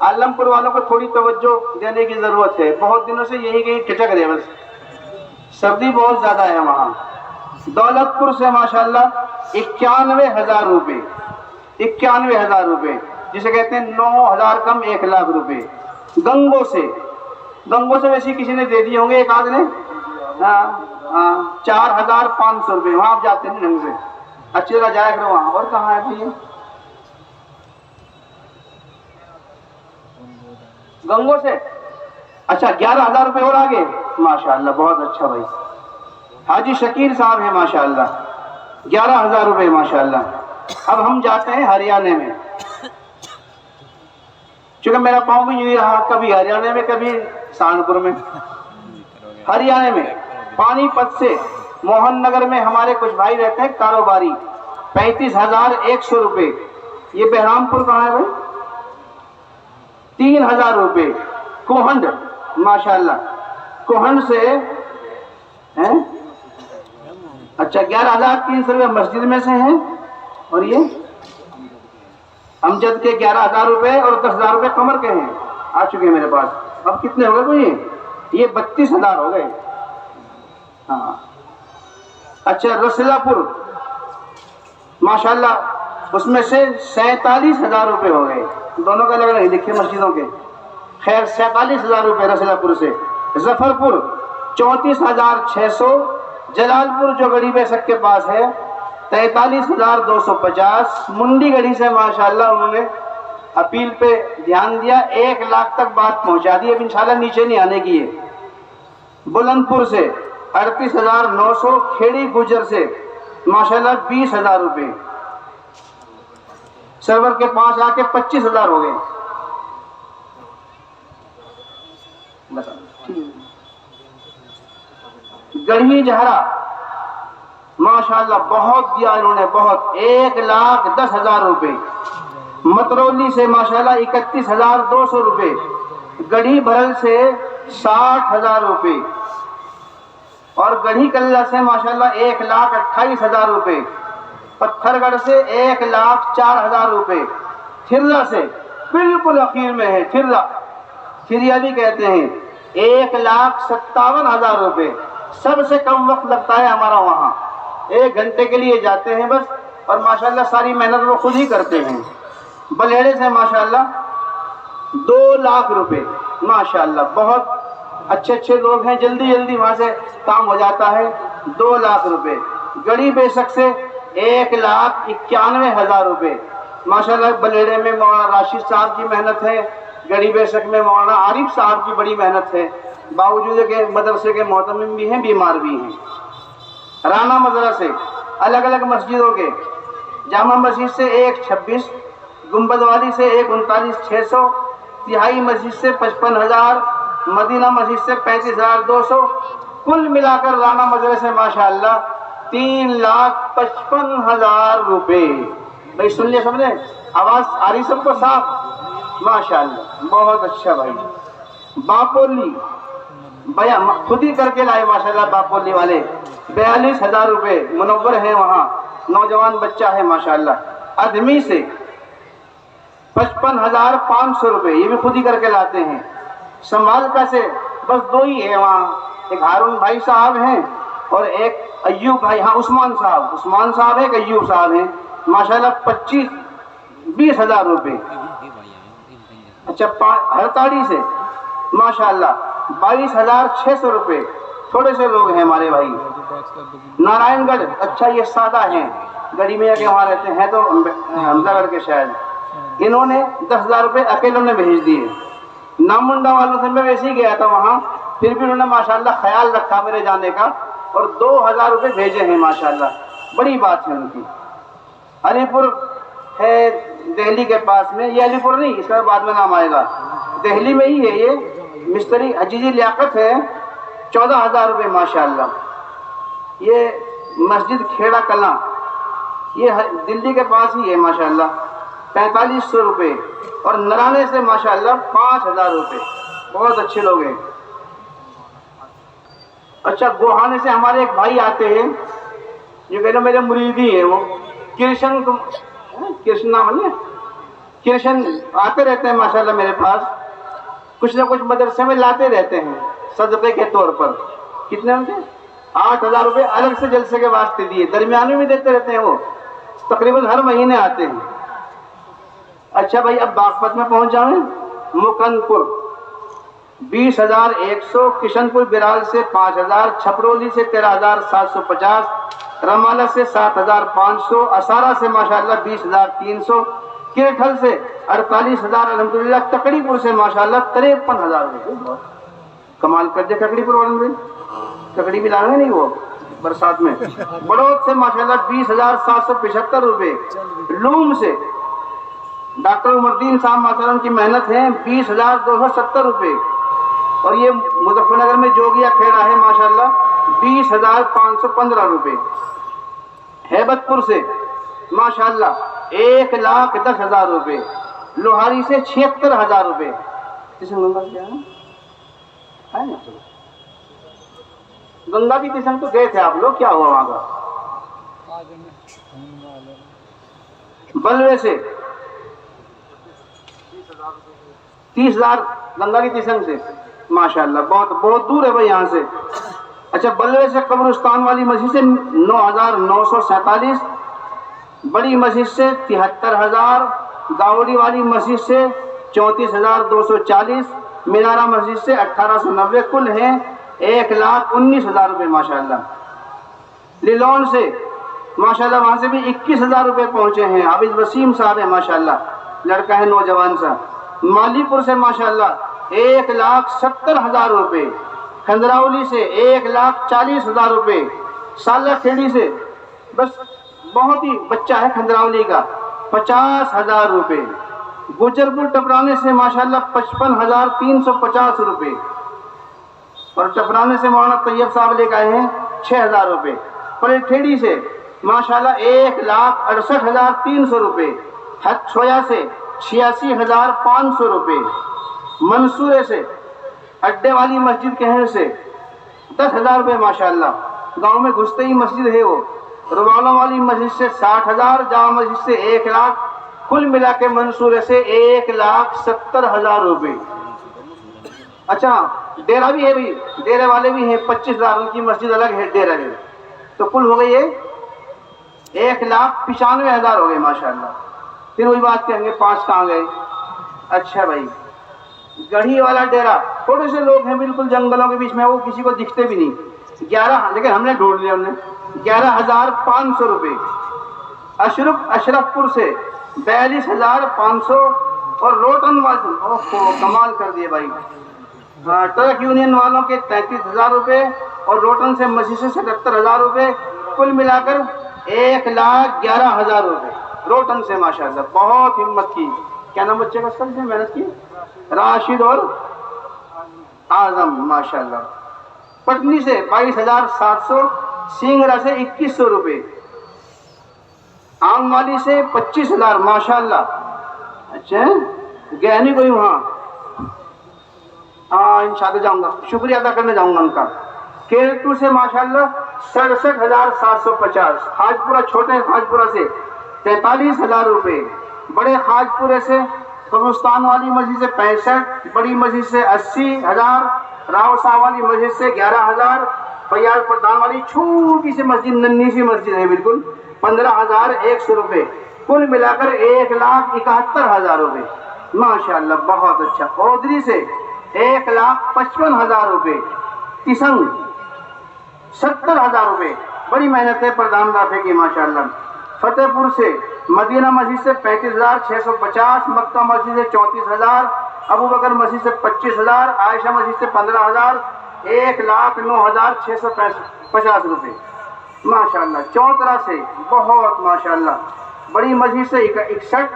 عالم پور والوں کو تھوڑی توجہ دینے کی ضرورت ہے، بہت دنوں سے یہی کہیں ٹھٹک رہے، بس سردی بہت زیادہ ہے وہاں۔ دولت پور سے ماشاءاللہ 91,000 روپے، 91,000 روپے، جسے کہتے ہیں 9,000 کم 1,00,000 روپے۔ گنگوں سے ویسے کسی نے دے دیے ہوں گے، ایک آدھ نے، 4,500 روپے۔ وہاں آپ جاتے ہیں ڈھنگ سے، اچھی طرح جایا کرو وہاں۔ اور کہاں ہے بھائی گنگوں سے؟ اچھا 11,000 روپے اور آگے، ماشاءاللہ بہت اچھا بھائی۔ حاجی شکیر صاحب ہیں ماشاءاللہ، 11,000 روپے ماشاءاللہ۔ اب ہم جاتے ہیں ہریانہ میں، چونکہ میرا پاؤں بھی نہیں رہا، کبھی ہریانہ میں کبھی سہارنپور میں۔ ہریانہ میں پانی پت سے موہن نگر میں ہمارے کچھ بھائی رہتے ہیں کاروباری، 35,100 روپے۔ یہ بہرام پور کہاں ہے بھائی؟ 3,000 روپے۔ کوہنڈ ماشاءاللہ، کوہنڈ سے اچھا 11,300 روپے مسجد میں سے ہیں۔ اور یہ امجد کے 11,000 روپے اور 10,000 روپے کمر کے ہیں، آ چکے ہیں میرے پاس۔ اب کتنے ہو گئے کوئی؟ یہ 32,000 ہو گئے۔ ہاں اچھا رسلہ پور ماشاءاللہ، اس میں سے 47,000 روپے ہو گئے، دونوں کا الگ الگ دیکھیے مسجدوں کے۔ خیر 47,000 روپے رسلہ پور سے۔ ظفر پور 34,600۔ جلال پور جو گڑھی بیسک کے پاس ہے 43,250۔ منڈی گڑھی سے ماشاءاللہ انہوں نے اپیل پہ دھیان دیا، 1,00,000 تک بات پہنچا دی، اب انشاءاللہ نیچے نہیں آنے کی ہے۔ بلند پور سے 38,900۔ کھیڑی گجر سے ماشاءاللہ 20,000 روپے۔ سرور کے 5 آ کے 25,000 ہو گئے۔ گڑھی جہرا ماشاءاللہ بہت دیا انہوں نے، بہت، 1,10,000 روپے۔ مترولی سے ماشاءاللہ 31,200 روپے۔ گڑھی بھرل سے 60,000 روپے۔ اور گڑھی کلہ سے ماشاءاللہ 1,28,000 روپے۔ پتھر گڑھ سے 1,04,000 روپے۔ تھرلا سے بالکل اخیر میں ہے، تھریا بھی کہتے ہیں، 1,57,000 روپے۔ سب سے کم وقت لگتا ہے ہمارا وہاں، 1 گھنٹے کے لیے جاتے ہیں بس، اور ماشاءاللہ ساری محنت وہ خود ہی کرتے ہیں۔ بلیڑے سے ماشاءاللہ 2,00,000 روپے، ماشاءاللہ بہت اچھے لوگ ہیں، جلدی وہاں سے کام ہو جاتا ہے۔ 2,00,000 روپے۔ گڑھی بیسک سے 1,91,000 روپے۔ ماشاءاللہ بلیڑے میں مولانا راشد صاحب کی محنت ہے، گڑھی بیسک میں مولانا عارف صاحب کی بڑی محنت ہے، باوجود کہ مدرسے کے محتمم بھی ہیں، بیمار بھی ہیں۔ رانا مزرہ سے الگ الگ مسجدوں کے، جامع مسجد سے 1,26، گنبد والی سے 1,39,600، تہائی مسجد سے 55,000، مدینہ مسجد سے 35,200۔ کل ملا کر رانا مزرے سے ماشاءاللہ 3,55,000 روپے۔ بھائی سن لیا سب نے؟ آواز آ رہی سب کو صاف؟ ماشاءاللہ بہت اچھا بھائی۔ باپولی خود ہی کر کے لائے ماشاءاللہ، باپولی والے 42,000 روپے، منور ہیں وہاں، نوجوان بچہ ہے ماشاءاللہ۔ ادمی سے 55,500 روپے، یہ بھی خود ہی کر کے لاتے ہیں۔ سنبھال کا سے بس 2 ہی ہے وہاں، ایک ہارون بھائی صاحب ہیں اور ایک ایوب بھائی، ہاں عثمان صاحب ہے، ایک ایوب صاحب ہیں، ماشاءاللہ 20,000 روپے۔ اچھا ہرتاڑی سے ماشاءاللہ 22,600 روپے، تھوڑے سے لوگ ہیں ہمارے بھائی۔ نارائن گڑھ، اچھا یہ سادہ ہیں، گڑی میں کے وہاں رہتے ہیں تو حمزہ گڑھ کے شاید، انہوں نے 10,000 روپے اکیلوں نے بھیج دیے۔ نامنڈا والوں سے میں ویسے ہی گیا تھا وہاں، پھر بھی انہوں نے ماشاءاللہ خیال رکھا میرے جانے کا اور 2,000 روپے بھیجے ہیں ماشاءاللہ، بڑی بات ہے ان کی۔ علی پور ہے دہلی کے پاس میں، یہ علی پور نہیں، اس کا بعد میں نام آئے گا، دہلی میں ہی ہے یہ، مستری حجیجی لیاقت ہے، 14,000 روپے ماشاءاللہ۔ یہ مسجد کھیڑا کلاں، یہ دلی کے پاس ہی ہے ماشاءاللہ، 4500 روپے، اور نرانے سے ماشاءاللہ 5,000 روپے، بہت اچھے لوگ ہیں۔ اچھا گوہانے سے ہمارے ایک بھائی آتے ہیں، جو کہتے ہیں میرے مریدی ہیں، وہ کرشن نام ہے، کرشن آتے رہتے ہیں ماشاءاللہ میرے پاس، کچھ نہ کچھ مدرسے میں لاتے رہتے ہیں صدقے کے طور پر۔ کتنے ان کے 8,000 روپے الگ سے جلسے کے واسطے دیے، درمیانے میں دیتے رہتے ہیں، وہ تقریباً ہر مہینے آتے ہیں۔ اچھا بھائی اب باغپت میں پہنچ جائیں، مکن پور 20,100، کشن پور برال سے 5,000، چھپرولی سے 13,750، رمالہ سے 7,500، اسارا سے ماشاءاللہ 20,300، کیرٹھل سے 48,000 الحمدللہ، ککڑی پور سے ماشاءاللہ 53,000 روپے۔ کمال کر دے ککڑی پور والوں نے، ککڑی بھی لائیں گے نہیں وہ برسات میں۔ بڑوت سے ماشاءاللہ 20,775 روپے، لوم سے ڈاکٹر عمر الدین صاحب ماشاءاللہ ان کی محنت ہے 20,270 روپے، اور یہ مظفر نگر میں جوگیا کھیڑا ہے ماشاءاللہ 20,515 روپے۔ ہیبت پور سے ماشاءاللہ 1,10,000 روپے، لوہاری سے 76,000 روپے۔ گنگا کی قسم تو گئے تھے آپ لوگ، کیا ہوا وہاں کا؟ بلوے سے 30,000 گنگا کی قسم سے ماشاءاللہ، بہت دور ہے بھائی یہاں سے۔ اچھا بلوے سے قبرستان والی مسجد سے 9,947، بڑی مسجد سے 73,000، داوڑی والی مسجد سے 34,240، مینارہ مسجد سے 1,890، کل ہیں 1,19,000 روپے ماشاءاللہ۔ لیلون سے ماشاءاللہ وہاں سے بھی 21,000 روپے پہنچے ہیں، عابد وسیم صاحب ہے ماشاءاللہ، لڑکا ہے نوجوان سا۔ مالی پور سے ماشاءاللہ 1,70,000 روپے، کھندراولی سے 1,40,000 روپے، سالہ کھیڑی سے بس بہت ہی بچہ ہے کھندراولی کا 50,000 روپے، گجرپور ٹپرانے سے ماشاءاللہ 55,350 روپے، اور ٹپرانے سے مولانا طیب صاحب لے کے آئے ہیں 6,000 روپے، پلٹھیڑی سے ماشاءاللہ 1,68,300 روپے، چھویا سے 86,500 روپے، منصورے سے اڈے والی مسجد کہنے سے 10,000 روپے ماشاءاللہ، گاؤں میں گھستے ہی مسجد ہے وہ، روالوں والی مسجد سے 60,000، جامع مسجد سے 1,00,000، کل ملا کے منصورے سے 1,70,000 روپے۔ اچھا ڈیرہ بھی ہے بھی، ڈیرے والے بھی ہیں 25,000، ان کی مسجد الگ ہے، ڈیرہ ہے، تو کل ہو گئی ہے 1,95,000 ہو گئے ماشاءاللہ۔ پھر وہی بات کہیں گے 5 کہاں گئے؟ اچھا بھائی گڑھی والا ڈیرہ، تھوڑے سے لوگ ہیں بالکل جنگلوں کے بیچ میں، وہ کسی کو دکھتے بھی نہیں، 11، لیکن ہم نے ڈھونڈ لیا، انہیں 11,500 روپے۔ اشرف پور سے 42,500، اور روٹن والے کمال کر دیے بھائی، ٹرک یونین والوں کے 33,000 روپے، اور روٹن سے مسجد سے 77,000 روپے، کل ملا کر 1,11,000 روپے روٹن سے ماشاءاللہ، بہت ہمت کی۔ کیا نام بچے کا اس کا جس نے محنت کی؟ راشد اور اعظم ماشاءاللہ۔ پٹنی سے 22,700، سینگرا سے 2,100 روپے، آم والی سے 25,000 ماشاءاللہ۔ اچھا گیا نہیں کوئی وہاں؟ ہاں انشاءاللہ جاؤں گا، شکریہ ادا کرنے جاؤں گا ان کا۔ کیرٹو سے ماشاءاللہ 67,750، حاجپورہ چھوٹے حاجپورہ سے 43,000 روپے، بڑے خاج پورے سے قبرستان والی مسجد سے 65، بڑی مسجد سے 80,000، راؤ صاحب والی مسجد سے 11,000، فیاض پردان والی چھوٹی سی مسجد، ننھی سی مسجد ہے بالکل، 15,100 روپے، کل ملا کر 1,71,000 روپے، ماشاءاللہ بہت اچھا۔ اودری سے 1,55,000 روپے، تسنگ 70,000 روپے، بڑی محنت ہے پردان رافع کی ماشاءاللہ۔ فتح پور سے مدینہ مسجد سے 35,650، مکہ مسجد سے 34,000، ابو بکر مسجد سے 25,000، عائشہ مسجد سے 15,000، 1,09,650 روپے، ماشاءاللہ۔ چوترا سے بہت ماشاءاللہ، بڑی مسجد سے 61،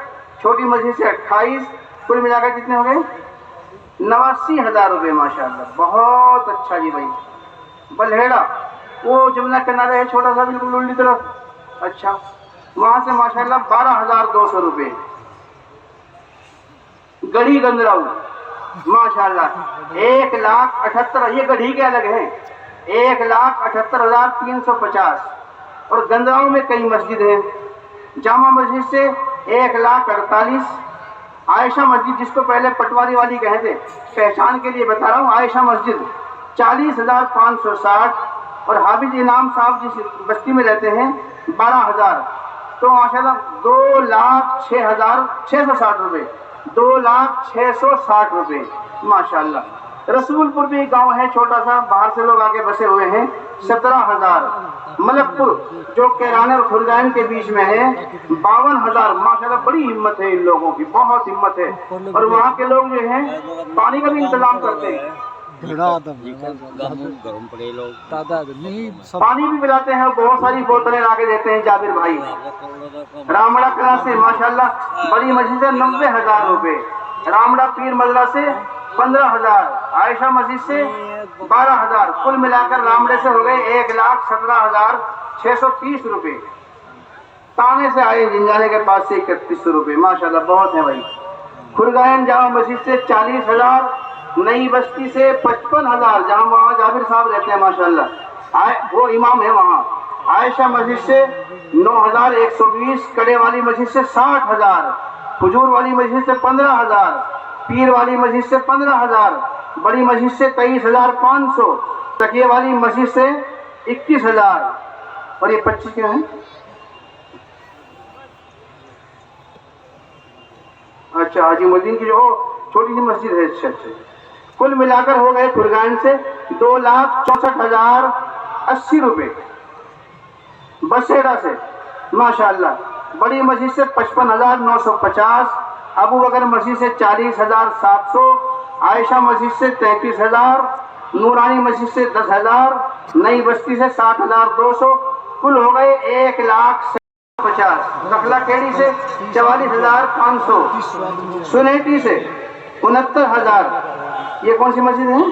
چھوٹی مسجد سے 28، کل ملا کر کتنے ہو گئے؟ 89,000 روپے، ماشاءاللہ بہت اچھا جی بھائی۔ بلہیڑا وہ جمنا کنارے ہے چھوٹا سا بالکل الٹی طرف، اچھا وہاں سے ماشاءاللہ 12,200 روپے۔ گڑھی گندراؤ ماشاءاللہ 1,78,000، یہ گڑھی کے الگ ہیں، 1,78,350۔ اور گندراؤ میں کئی مسجد ہیں، جامع مسجد سے 1,48,000، عائشہ مسجد جس کو پہلے پٹواری والی کہتے، پہچان کے لیے بتا رہا ہوں، عائشہ مسجد 40,560، اور حافظ انعام صاحب جس بستی میں رہتے ہیں 12,000، تو ماشاءاللہ 2,06,660 روپے، 2,06,60 روپے، ماشاءاللہ۔ رسول پور بھی گاؤں ہے چھوٹا سا، باہر سے لوگ آگے بسے ہوئے ہیں، 17,000۔ ملک پور جو کیران اور خرگائن کے بیچ میں ہے 52,000، ماشاءاللہ بڑی ہمت ہے ان لوگوں کی، بہت ہمت ہے، اور وہاں کے لوگ جو ہیں پانی کا بھی انتظام کرتے ہیں، پانی بھی پلاتے ہیں، بہت ساری بوتلیں لا کے دیتے ہیں جابر بھائی۔ رامڑا کلا سے ماشاءاللہ بڑی مسجد سے 90,000 روپے، رامڑا پیر مدرہ سے 15,000، عائشہ مسجد سے 12,000، کل ملا کر رامڑے سے ہو گئے 1,17,630 روپے۔ تانے سے آئے جنجانے کے پاس سے 3,100 روپے، ماشاءاللہ بہت ہے بھائی۔ خرگائن جامع مسجد سے 40,000، نئی بستی سے 55,000، جہاں وہاں جابر صاحب رہتے ہیں ماشاءاللہ، وہ امام ہے وہاں۔ عائشہ مسجد سے 9,120، کڑے والی مسجد سے 60,000، حجور والی مسجد سے 15,000، پیر والی مسجد سے 15,000، بڑی مسجد سے 23,500، تکیے والی مسجد سے 21,000، اور یہ 25 کیا ہیں؟ اچھا حاجی مدین کی جو چھوٹی سی مسجد ہے، اچھا اچھا، کل ملا کر ہو گئے خرگائن سے 2,64,080 روپے۔ بسیڑا سے ماشاءاللہ بڑی مسجد سے 55,950، ابو بکر مسجد سے 40,700، عائشہ مسجد سے 33,000، نورانی مسجد سے 10,000، نئی بستی سے 7,200، کل ہو گئے 1,50,000۔ رخلا کیڑی سے 44,500، سنیٹی سے 69,000، یہ کون سی مسجد ہے؟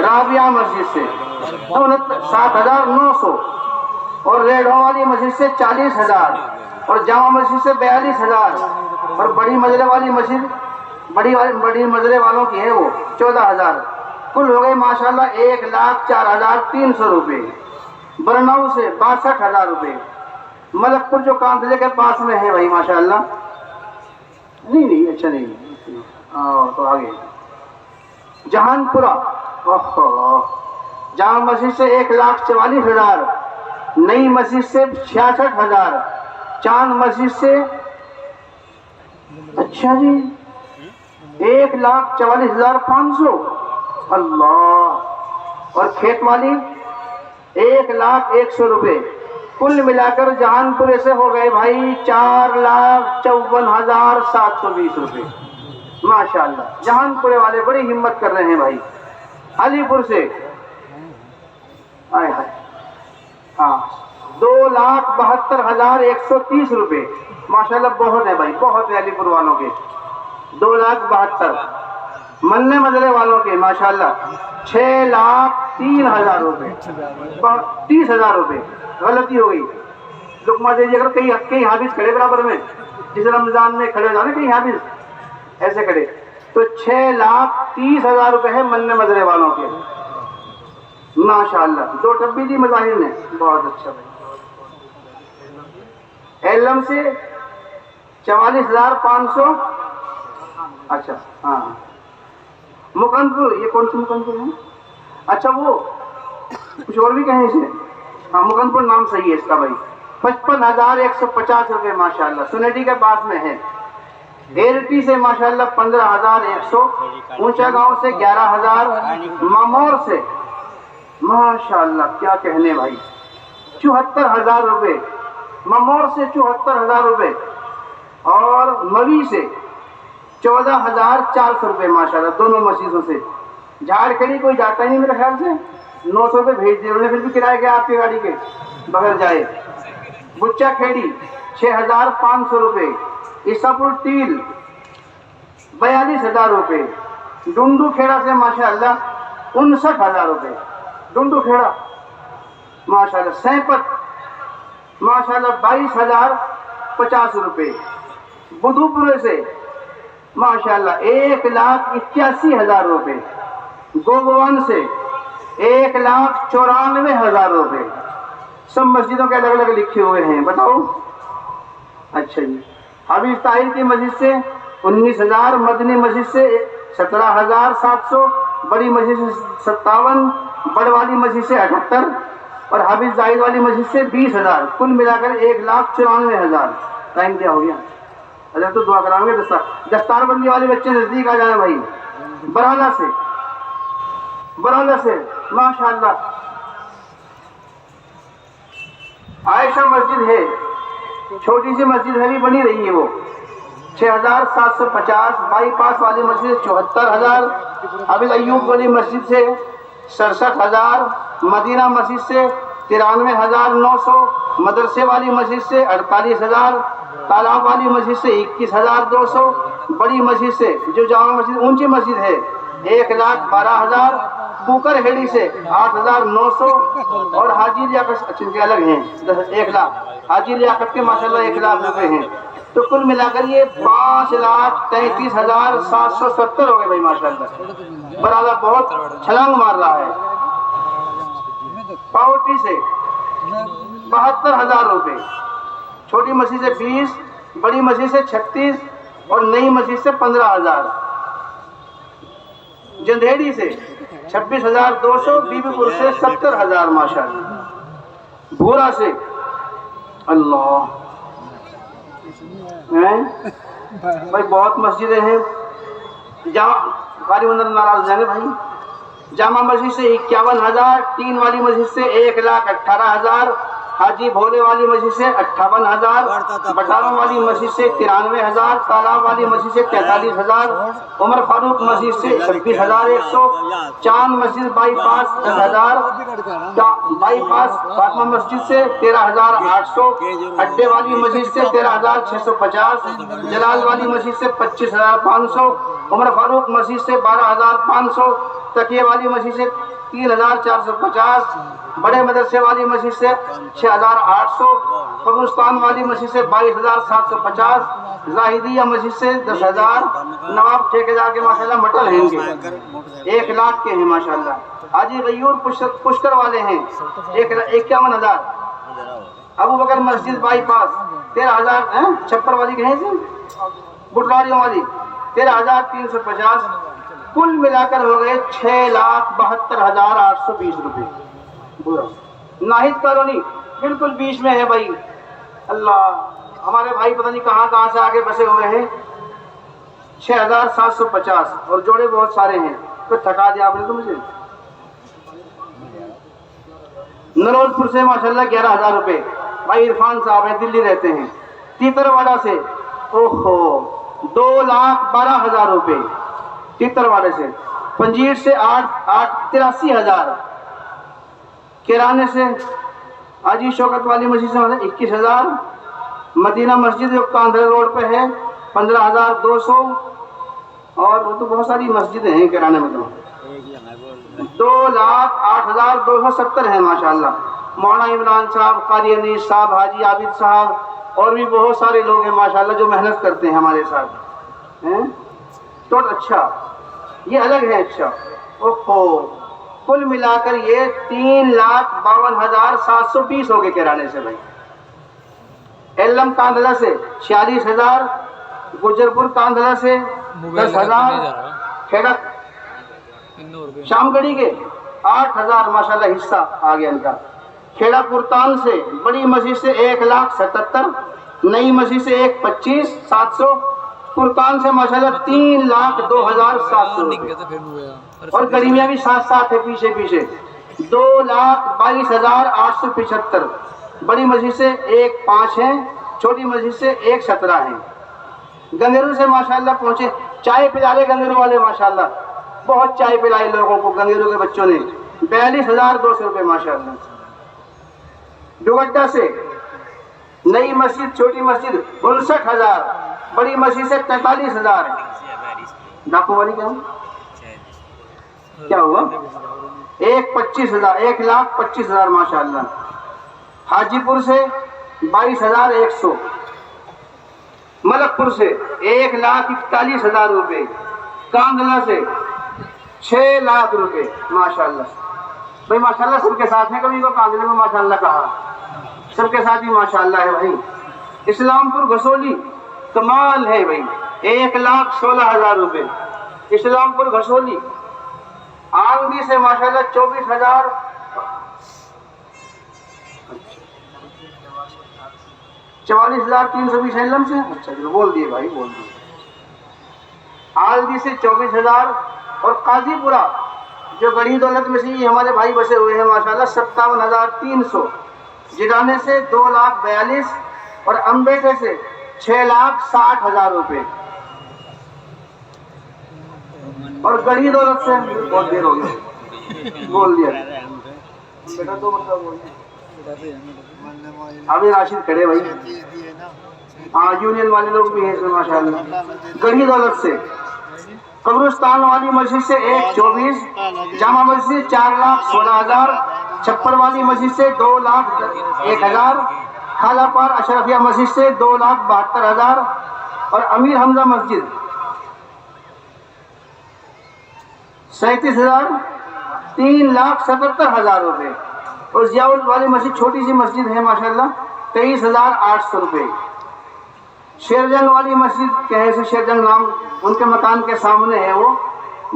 رابعہ مسجد سے 7,900، اور ریڈھوں والی مسجد سے 40,000، اور جامع مسجد سے 42,000، اور بڑی مجرے والی مسجد بڑی مجرے والوں کی ہے وہ 14,000، کل ہو گئے ماشاءاللہ 1,04,300 روپے۔ برناؤ سے 62,000 روپے۔ ملک پور جو کاندھلے کے پاس میں ہے بھائی ماشاءاللہ، نہیں اچھا نہیں، تو آگے جہان پورہ جامع مسجد سے 1,44,000، نئی مسجد سے 66,000، چاند مسجد سے اچھا جی 1,44,500، اللہ، اور کھیت والی 1,01,000 روپے، کل ملا کر جہان پورے سے ہو گئے بھائی 4,54,720 روپے، ماشاءاللہ۔ جہان پورے والے بڑی ہمت کر رہے ہیں بھائی۔ علی پور سے 2,72,130 روپے، ماشاءاللہ بہت ہے بھائی، بہت ہے علی پور والوں کے 2,72,000۔ ملنے مدرے والوں کے ماشاءاللہ 6,03,000 روپے، 30,000 روپے، غلطی ہو گئی، لقمہ دیجیے اگر کئی حافظ کھڑے برابر میں، جس رمضان میں کھڑے ہو جانے کئی حافظ ایسے کھڑے، تو 6,30,000 روپے ہے ملنے مدرے والوں کے، ماشاءاللہ۔ 2 ٹبی دی مظاہر نے، بہت اچھا بھائی۔ ایلم سے 44,500. اچھا ہاں مکندپور, یہ کون سی مکندپور ہے؟ اچھا وہ کچھ اور بھی کہیں اسے, ہاں مکندپور نام صحیح ہے اس کا بھائی. 55,150 روپے ماشاء اللہ, سنیٹی کے پاس میں ہے. ایرٹی سے ماشاء اللہ 15,100, اونچا گاؤں سے 11,000, مامور سے ماشاء اللہ کیا کہنے بھائی 74,000 روپے, مامور سے 74,000 روپے, اور موی سے 14,400 روپے ماشاء اللہ, دونوں مسجدوں سے. جھاڑ کھڑی کوئی جاتا ہی نہیں میرے خیال سے, 900 روپے بھیج دیے انہوں نے, پھر بھی کرایہ کیا آپ کی گاڑی کے بغیر جائے. بچا کھیڑی 6,500 روپے, عیساپور ٹیل 42,000 روپے, ڈنڈو کھیڑا سے ماشاء اللہ 59,000 روپے, ڈنڈو کھیڑا ماشاء اللہ. سینپت ماشاء اللہ 22,050 روپے, بدھو پورے سے ماشاء اللہ 1,81,000 روپے, گوگوان سے 1,94,000 روپے. سب مسجدوں کے الگ الگ لکھے ہوئے ہیں, بتاؤ. اچھا جی, حبیب طاہر کی مسجد سے 19,000, مدنی مسجد سے 17,700, بڑی مسجد سے 57, بڑ والی مسجد سے 78, اور حبیب زاہد والی مسجد سے 20,000, کل ملا کر 1,94,000. ٹائم کیا ہو گیا؟ اچھا تو دعا کرائیں گے. دستار بندی والے بچے نزدیک آ جائیں بھائی. برالا سے ماشاء اللہ عائشہ مسجد ہے, چھوٹی سی مسجد ہے بھی بنی رہی ہے وہ, 6,750. بائی پاس والی مسجد 74,000, حبیب ایوب والی مسجد سے 67,000, مدینہ مسجد سے 93,900, مدرسے والی مسجد سے 48,000, تالاب والی مسجد سے 21,200, بڑی مسجد سے جو جامع مسجد اونچی مسجد ہے 1,12,000, پوکر ہیڑی سے 8,900, اور حاجی لیاقت کے الگ ہیں 1 لاکھ, حاجی لیاقت کے ماشاءاللہ 1 لاکھ روپے ہیں. تو کل ملا کر یہ 5,33,770 ہو گئے بھائی ماشاء اللہ. برالا بہت چھلانگ مار رہا ہے. پاوٹی سے 72,000 روپے, چھوٹی مسجد سے 20, بڑی مسجد سے 36, اور نئی مسجد سے 15,000. جندھیڑی سے 26,200, بی بی پور سے 70,000 ماشاء اللہ. بھورا سے اللہ بھائی بہت مسجدیں ہیں. قاری مندر ناراض جائیں گے بھائی. جامع مسجد سے 51,000, ٹین والی مسجد سے 1,18,000, حاجی بھولے والی مسجد سے 58,000, بٹالوں والی مسجد سے 93,000, تالاب والی مسجد سے 43,000, عمر فاروق مسجد سے 26,100, چاند مسجد بائی پاس 10,000, بائی پاس فاطمہ مسجد سے 13,800, اڈے والی مسجد سے 13,650, جلال والی مسجد سے 25,500, عمر فاروق مسجد سے 12,500, تکیے والی مسجد سے 3,450, بڑے مدرسے والی مسجد سے 6,800, قبرستان والی مسجد سے 22,750, زاہدیہ مسجد سے 10,000, نواب ٹھیکیدار کے ماشاءاللہ مٹل ہیں گے 1 لاکھ کے ہیں ماشاءاللہ. حاجی غیور پشکر والے ہیں 51,000, ابو بکر مسجد بائی پاس 13,000, چھپر والی کہیں سے بٹلاریوں والی 13,350, کل ملا کر ہو گئے 6,72,820 روپے. ناہید کالونی بالکل بیچ میں ہے بھائی. اللہ ہمارے بھائی پتہ نہیں کہاں کہاں سے آگے بسے ہوئے ہیں. 6,750, اور جوڑے بہت سارے ہیں. تو تھکا دیا آپ نے تو مجھے. نروز پور سے ماشاءاللہ 11,000 روپے, بھائی عرفان صاحب ہیں, دلی رہتے ہیں. تیترواڑہ سے 2,12,000 روپے, تیترواڑے سے. پنجیر سے 83,000, کیرانے سے حاجی شوکت والی مسجد سے 21,000, مدینہ مسجد جو کاندھر روڈ پہ ہے 15,200, اور وہ تو بہت ساری مسجدیں ہیں کرانے میں. تو 2,08,270 ہیں ماشاءاللہ. مولانا عمران صاحب, قاری انیس صاحب, حاجی عابد صاحب, اور بھی بہت سارے لوگ ہیں ماشاءاللہ جو محنت کرتے ہیں ہمارے ساتھ ہیں. تو اچھا یہ الگ ہے. اچھا کل ملا کر یہ 3,52,720 ہو گئے کرانے سے بھائی. ایلم کاندھلا سے 46,000، گجرپور کاندھلا سے 10,000، کھیڑا شام گڑھی کے 8,000 ماشاءاللہ حصہ آ گیا ان کا۔ کھیڑا پورتان سے بڑی مسجد سے 1,77,000، نئی مسجد سے 1,25,700، پورتان سے ماشاءاللہ 3,02,700 روپے، اور گڑیمیاں بھی ساتھ ساتھ ہے پیچھے پیچھے 2,22,875، بڑی مسجد سے 1,5 ہیں، چھوٹی مسجد سے 1,17 ہیں۔ گنگیرو سے ماشاءاللہ پہنچے، چائے پلا رہے گنگیرو والے ماشاءاللہ، بہت چائے پلائی لوگوں کو گنگیرو کے بچوں نے، 42,200 روپے ماشاءاللہ۔ ڈوگٹا سے نئی مسجد چھوٹی مسجد 59,000، بڑی مسجد سے 43,000۔ ڈاکو والی کیا ہوا 1,25,000، 1,25,000 ماشاءاللہ۔ حاجی پور سے 22,100، ملک پور سے 1,41,000 روپے، کاندھلا سے 6 لاکھ روپے ماشاءاللہ۔ بھائی ماشاءاللہ سب کے ساتھ ہیں، کبھی کو کاندھلے میں ماشاءاللہ کہا، سب کے ساتھ ہی ماشاءاللہ ہے بھائی۔ اسلام پور گھسولی کمال ہے بھائی، 1,16,000 روپے، اسلام پور گھسولی۔ آنگی سے ماشاءاللہ 24,000، 44,320 ایلم سے، اچھا بول دیے بھائی بول دیے۔ آلدی سے 24,000، اور قاضی پورہ جو گڑھی دولت میں سے ہمارے بھائی بسے ہوئے ہیں ماشاءاللہ 57,300، جڈانے سے 2,42,000، اور امبیٹے سے 6,60,000 روپے، اور گڑھی دولت سے بہت دیر ہو گئی بول دیا بیٹا، 2 مرتبہ بول دیا۔ ابھی راشد کھڑے بھائی، ہاں یونین والے لوگ بھی ہیں اس میں ماشاءاللہ۔ گڑھی دولت سے قبرستان والی مسجد سے 1,24، جامع مسجد 4,16,000، چھپر والی مسجد سے 2,01,000، خالہ پار اشرفیہ مسجد سے 2,72,000، اور امیر حمزہ مسجد 37,000، 3,77,000 روپے، اور ضیاء والی مسجد چھوٹی سی مسجد ہے ماشاءاللہ 23,800 روپے۔ شیرجنگ والی مسجد کہیں سے شیرجنگ نام ان کے مکان کے سامنے ہے، وہ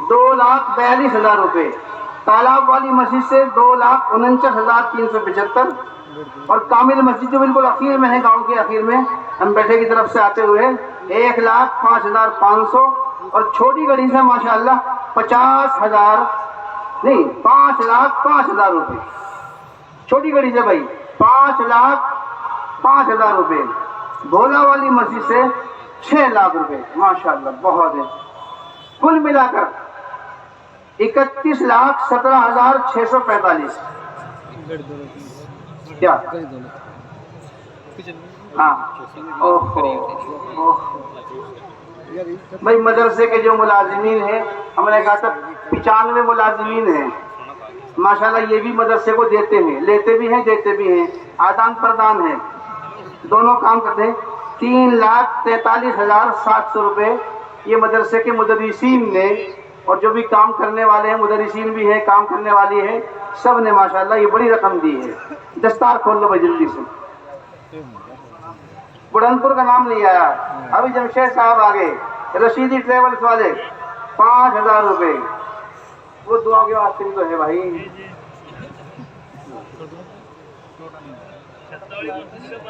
2,42,000 روپے۔ تالاب والی مسجد سے 2,49,375، اور کامل مسجد جو بالکل اخیر میں ہے، گاؤں کے اخیر میں ہم بیٹھے کی طرف سے آتے ہوئے 1,05,500، اور چھوٹی گڑی سے ماشاءاللہ 50,000 نہیں 5,05,000 روپے، چھوٹی گڑی سے بھائی 5,05,000 روپے۔ بھولا والی مسجد سے 6 لاکھ روپے ماشاءاللہ، بہت ہے۔ کل ملا کر 31,17,645۔ کیا ہاں بھائی مدرسے کے جو ملازمین ہیں، ہم نے کہا تھا 95 ملازمین ہیں ماشاءاللہ، یہ بھی مدرسے کو دیتے ہیں، لیتے بھی ہیں دیتے بھی ہیں، آدان پردان ہیں، دونوں کام کرتے ہیں۔ 3,43,700 روپے یہ مدرسے کے مدرسین نے، اور جو بھی کام کرنے والے ہیں، مدرسین بھی ہیں، کام کرنے والی ہیں، سب نے ماشاءاللہ یہ بڑی رقم دی ہے۔ دستار کھول لو بھائی جلدی سے۔ بڑھن پور کا نام نہیں آیا، ابھی جمشید صاحب آگے، رشیدی ٹریولز والے 5,000 روپے، وہ دعا کے واسطے تو ہے بھائی۔